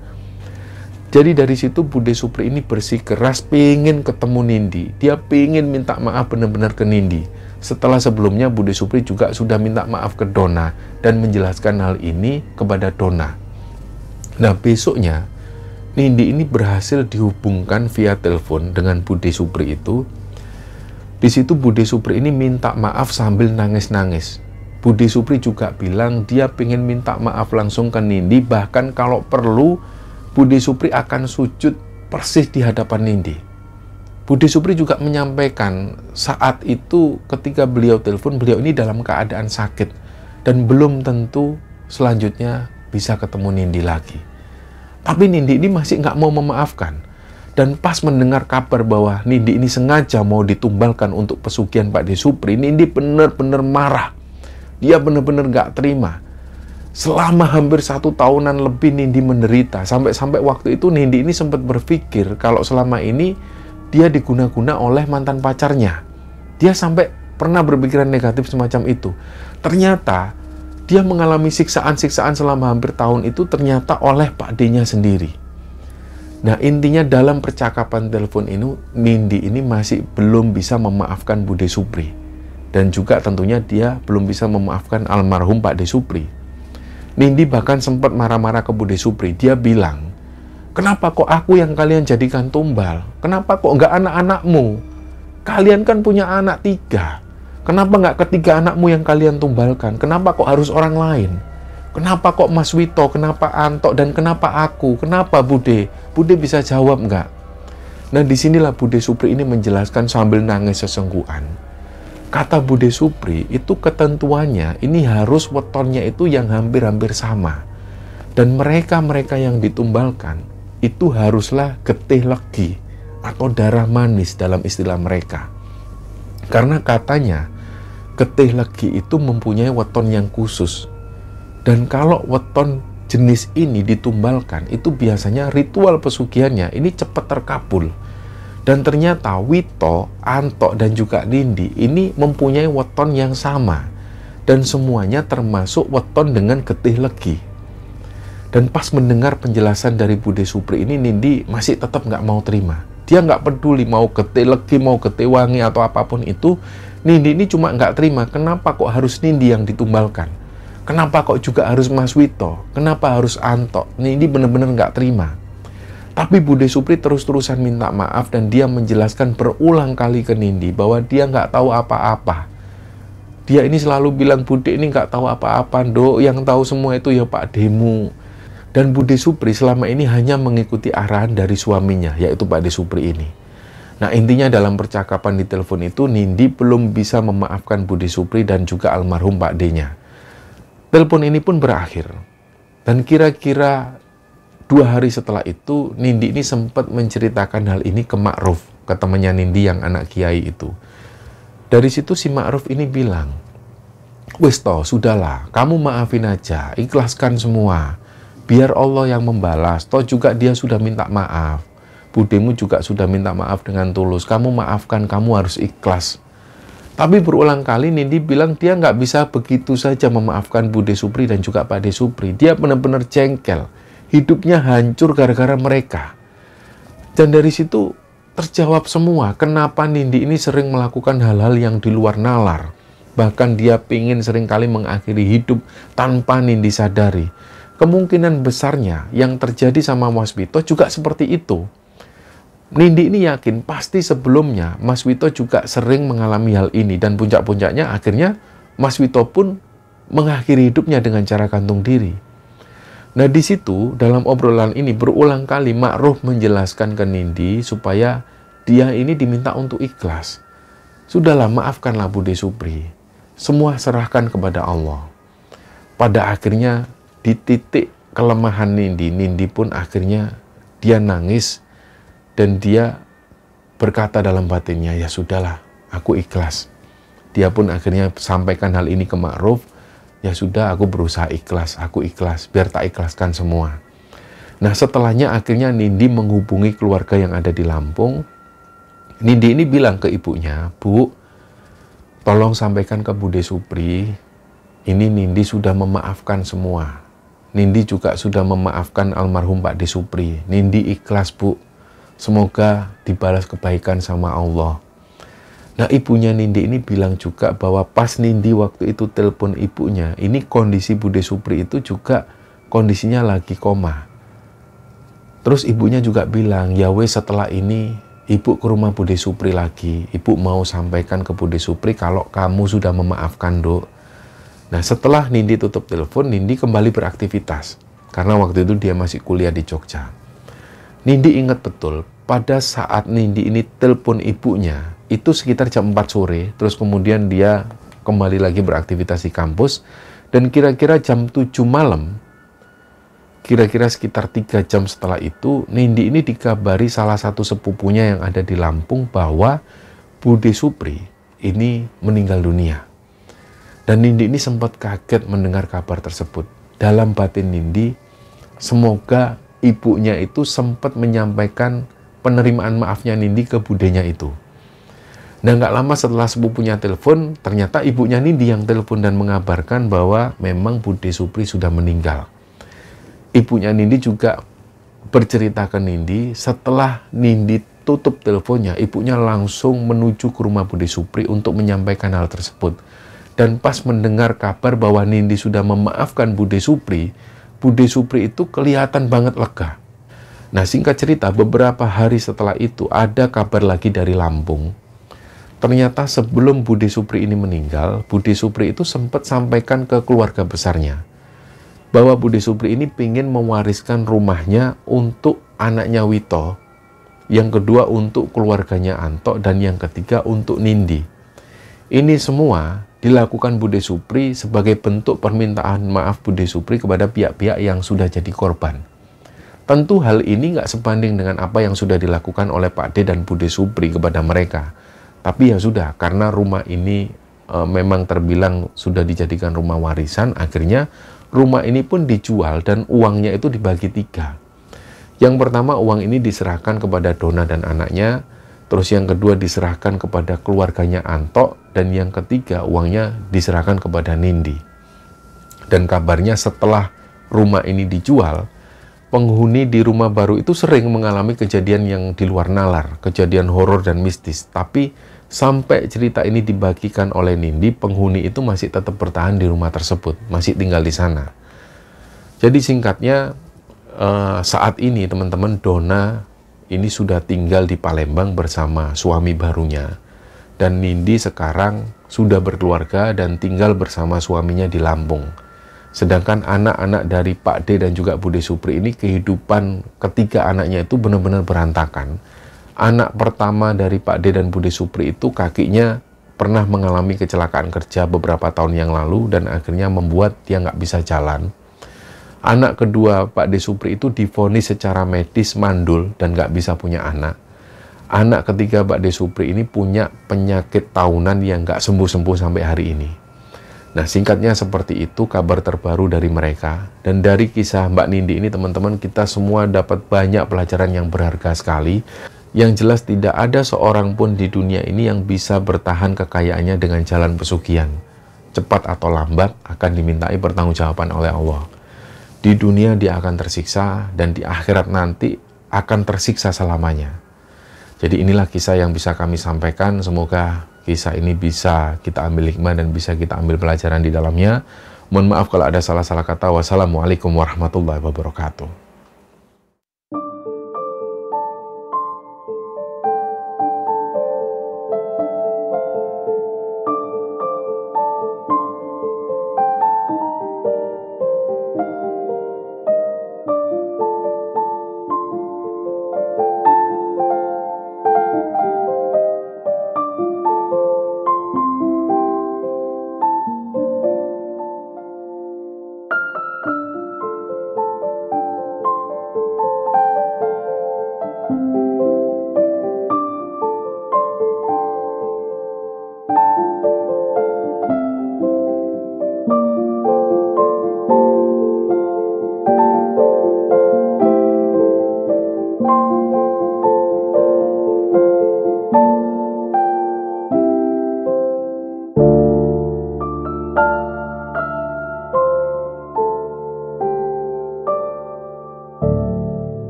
Jadi dari situ Bude Supri ini bersikeras pengen ketemu Nindi. Dia pengen minta maaf benar-benar ke Nindi. Setelah sebelumnya Bude Supri juga sudah minta maaf ke Dona dan menjelaskan hal ini kepada Dona. Nah besoknya Nindi ini berhasil dihubungkan via telepon dengan Bude Supri itu. Di situ Bude Supri ini minta maaf sambil nangis-nangis. Bude Supri juga bilang dia pengen minta maaf langsung ke Nindi, bahkan kalau perlu Bude Supri akan sujud persis di hadapan Nindi. Bude Supri juga menyampaikan saat itu ketika beliau telepon, beliau ini dalam keadaan sakit dan belum tentu selanjutnya bisa ketemu Nindi lagi. Tapi Nindi ini masih nggak mau memaafkan. Dan pas mendengar kabar bahwa Nindi ini sengaja mau ditumbalkan untuk pesugihan Pak De Supri, Nindi benar-benar marah. Dia benar-benar nggak terima. Selama hampir 1 tahunan lebih Nindi menderita. Sampai-sampai waktu itu Nindi ini sempat berpikir kalau selama ini dia diguna-guna oleh mantan pacarnya. Dia sampai pernah berpikiran negatif semacam itu. Ternyata dia mengalami siksaan-siksaan selama hampir tahun itu ternyata oleh Pak D-nya sendiri. Nah intinya dalam percakapan telepon ini, Nindi ini masih belum bisa memaafkan Bude Supri. Dan juga tentunya dia belum bisa memaafkan almarhum Pak De Supri. Nindi bahkan sempat marah-marah ke Bude Supri. Dia bilang, kenapa kok aku yang kalian jadikan tumbal? Kenapa kok nggak anak-anakmu? Kalian kan punya anak 3. Kenapa nggak ketiga anakmu yang kalian tumbalkan? Kenapa kok harus orang lain? Kenapa kok Mas Wito, kenapa Anto, dan kenapa aku? Kenapa Bude? Bude bisa jawab nggak? Nah, disinilah Bude Supri ini menjelaskan sambil nangis sesenggukan. Kata Bude Supri, itu ketentuannya ini harus wetonnya itu yang hampir-hampir sama. Dan mereka-mereka yang ditumbalkan, itu haruslah getih legi atau darah manis dalam istilah mereka. Karena katanya, getih legi itu mempunyai weton yang khusus. Dan kalau weton jenis ini ditumbalkan, itu biasanya ritual pesugihannya ini cepat terkabul. Dan ternyata Wito, Anto, dan juga Nindi ini mempunyai weton yang sama. Dan semuanya termasuk weton dengan getih legi. Dan pas mendengar penjelasan dari Bude Supri ini, Nindi masih tetap nggak mau terima. Dia nggak peduli mau getih legi, mau getih wangi, atau apapun itu. Nindi ini cuma nggak terima, kenapa kok harus Nindi yang ditumbalkan? Kenapa kok juga harus Mas Wito? Kenapa harus Anto? Nindi benar-benar nggak terima. Tapi Bude Supri terus-terusan minta maaf dan dia menjelaskan berulang kali ke Nindi bahwa dia nggak tahu apa-apa. Dia ini selalu bilang, Bude ini nggak tahu apa-apa, Dok. Yang tahu semua itu ya Pak Demu. Dan Bude Supri selama ini hanya mengikuti arahan dari suaminya, yaitu Pak De Supri ini. Nah, intinya dalam percakapan di telepon itu, Nindi belum bisa memaafkan Bude Supri dan juga almarhum Pak D-nya. Telepon ini pun berakhir. Dan kira-kira 2 hari setelah itu, Nindi ini sempat menceritakan hal ini ke Ma'ruf, ke temannya Nindi yang anak kiai itu. Dari situ si Ma'ruf ini bilang, wis toh, sudahlah, kamu maafin aja, ikhlaskan semua. Biar Allah yang membalas, toh juga dia sudah minta maaf. Budemu juga sudah minta maaf dengan tulus, kamu maafkan, kamu harus ikhlas. Tapi berulang kali Nindi bilang dia nggak bisa begitu saja memaafkan Bude Supri dan juga Pak De Supri. Dia benar-benar jengkel. Hidupnya hancur gara-gara mereka. Dan dari situ terjawab semua kenapa Nindi ini sering melakukan hal-hal yang di luar nalar. Bahkan dia pingin seringkali mengakhiri hidup tanpa Nindi sadari. Kemungkinan besarnya yang terjadi sama Mas Wito juga seperti itu. Nindi ini yakin pasti sebelumnya Mas Wito juga sering mengalami hal ini dan puncak-puncaknya akhirnya Mas Wito pun mengakhiri hidupnya dengan cara gantung diri. Nah, di situ dalam obrolan ini berulang kali Ma'ruf menjelaskan ke Nindi supaya dia ini diminta untuk ikhlas. Sudahlah, maafkanlah Bude Supri. Semua serahkan kepada Allah. Pada akhirnya di titik kelemahan Nindi, Nindi pun akhirnya dia nangis. Dan dia berkata dalam batinnya, ya sudahlah, aku ikhlas. Dia pun akhirnya sampaikan hal ini ke Ma'ruf, ya sudah, aku berusaha ikhlas, aku ikhlas, biar tak ikhlaskan semua. Nah, setelahnya akhirnya Nindi menghubungi keluarga yang ada di Lampung. Nindi ini bilang ke ibunya, Bu, tolong sampaikan ke Bude Supri, ini Nindi sudah memaafkan semua. Nindi juga sudah memaafkan almarhum Pak De Supri. Nindi ikhlas, Bu. Semoga dibalas kebaikan sama Allah. Nah, ibunya Nindi ini bilang juga bahwa pas Nindi waktu itu telepon ibunya, ini kondisi Bude Supri itu juga kondisinya lagi koma. Terus ibunya juga bilang, ya wes setelah ini ibu ke rumah Bude Supri lagi. Ibu mau sampaikan ke Bude Supri kalau kamu sudah memaafkan, Dok. Nah, setelah Nindi tutup telepon, Nindi kembali beraktivitas. Karena waktu itu dia masih kuliah di Jogja. Nindi ingat betul, pada saat Nindi ini telepon ibunya, itu sekitar jam 4 sore, terus kemudian dia kembali lagi beraktivitas di kampus, dan kira-kira jam 7 malam, kira-kira sekitar 3 jam setelah itu, Nindi ini dikabari salah satu sepupunya yang ada di Lampung bahwa Bude Supri ini meninggal dunia. Dan Nindi ini sempat kaget mendengar kabar tersebut. Dalam batin Nindi, semoga ibunya itu sempat menyampaikan penerimaan maafnya Nindi ke budenya itu. Nah, nggak lama setelah sepupunya telepon, ternyata ibunya Nindi yang telepon dan mengabarkan bahwa memang Bude Supri sudah meninggal. Ibunya Nindi juga bercerita ke Nindi, setelah Nindi tutup teleponnya, ibunya langsung menuju ke rumah Bude Supri untuk menyampaikan hal tersebut. Dan pas mendengar kabar bahwa Nindi sudah memaafkan Bude Supri itu kelihatan banget lega. Nah, singkat cerita, beberapa hari setelah itu ada kabar lagi dari Lampung. Ternyata sebelum Bude Supri ini meninggal, Bude Supri itu sempat sampaikan ke keluarga besarnya bahwa Budi Supri ini ingin mewariskan rumahnya untuk anaknya Wito, yang kedua untuk keluarganya Anto, dan yang ketiga untuk Nindi. Ini semua dilakukan Budi Supri sebagai bentuk permintaan maaf Budi Supri kepada pihak-pihak yang sudah jadi korban. Tentu hal ini nggak sebanding dengan apa yang sudah dilakukan oleh Pak D dan Budi Supri kepada mereka. Tapi ya sudah, karena rumah ini memang terbilang sudah dijadikan rumah warisan, akhirnya rumah ini pun dijual dan uangnya itu dibagi 3. Yang pertama, uang ini diserahkan kepada Dona dan anaknya, terus yang kedua diserahkan kepada keluarganya Anto, dan yang ketiga uangnya diserahkan kepada Nindi. Dan kabarnya setelah rumah ini dijual, penghuni di rumah baru itu sering mengalami kejadian yang di luar nalar, kejadian horor dan mistis. Tapi sampai cerita ini dibagikan oleh Nindi, penghuni itu masih tetap bertahan di rumah tersebut, masih tinggal di sana. Jadi singkatnya, saat ini teman-teman, Dona ini sudah tinggal di Palembang bersama suami barunya. Dan Nindi sekarang sudah berkeluarga dan tinggal bersama suaminya di Lampung. Sedangkan anak-anak dari Pak D dan juga Budi Supri ini, kehidupan ketiga anaknya itu benar-benar berantakan. Anak pertama dari Pak D dan Budi Supri itu kakinya pernah mengalami kecelakaan kerja beberapa tahun yang lalu dan akhirnya membuat dia nggak bisa jalan. Anak kedua Pak D Supri itu divonis secara medis mandul dan nggak bisa punya anak. Anak ketiga Pak D Supri ini punya penyakit tahunan yang nggak sembuh-sembuh sampai hari ini. Nah, singkatnya seperti itu kabar terbaru dari mereka. Dan dari kisah Mbak Nindi ini teman-teman, kita semua dapat banyak pelajaran yang berharga sekali. Yang jelas tidak ada seorang pun di dunia ini yang bisa bertahan kekayaannya dengan jalan pesugihan. Cepat atau lambat akan dimintai pertanggungjawaban oleh Allah. Di dunia dia akan tersiksa dan di akhirat nanti akan tersiksa selamanya. Jadi inilah kisah yang bisa kami sampaikan. Semoga kisah ini bisa kita ambil hikmah dan bisa kita ambil pelajaran di dalamnya. Mohon maaf kalau ada salah-salah kata. Wassalamualaikum warahmatullahi wabarakatuh.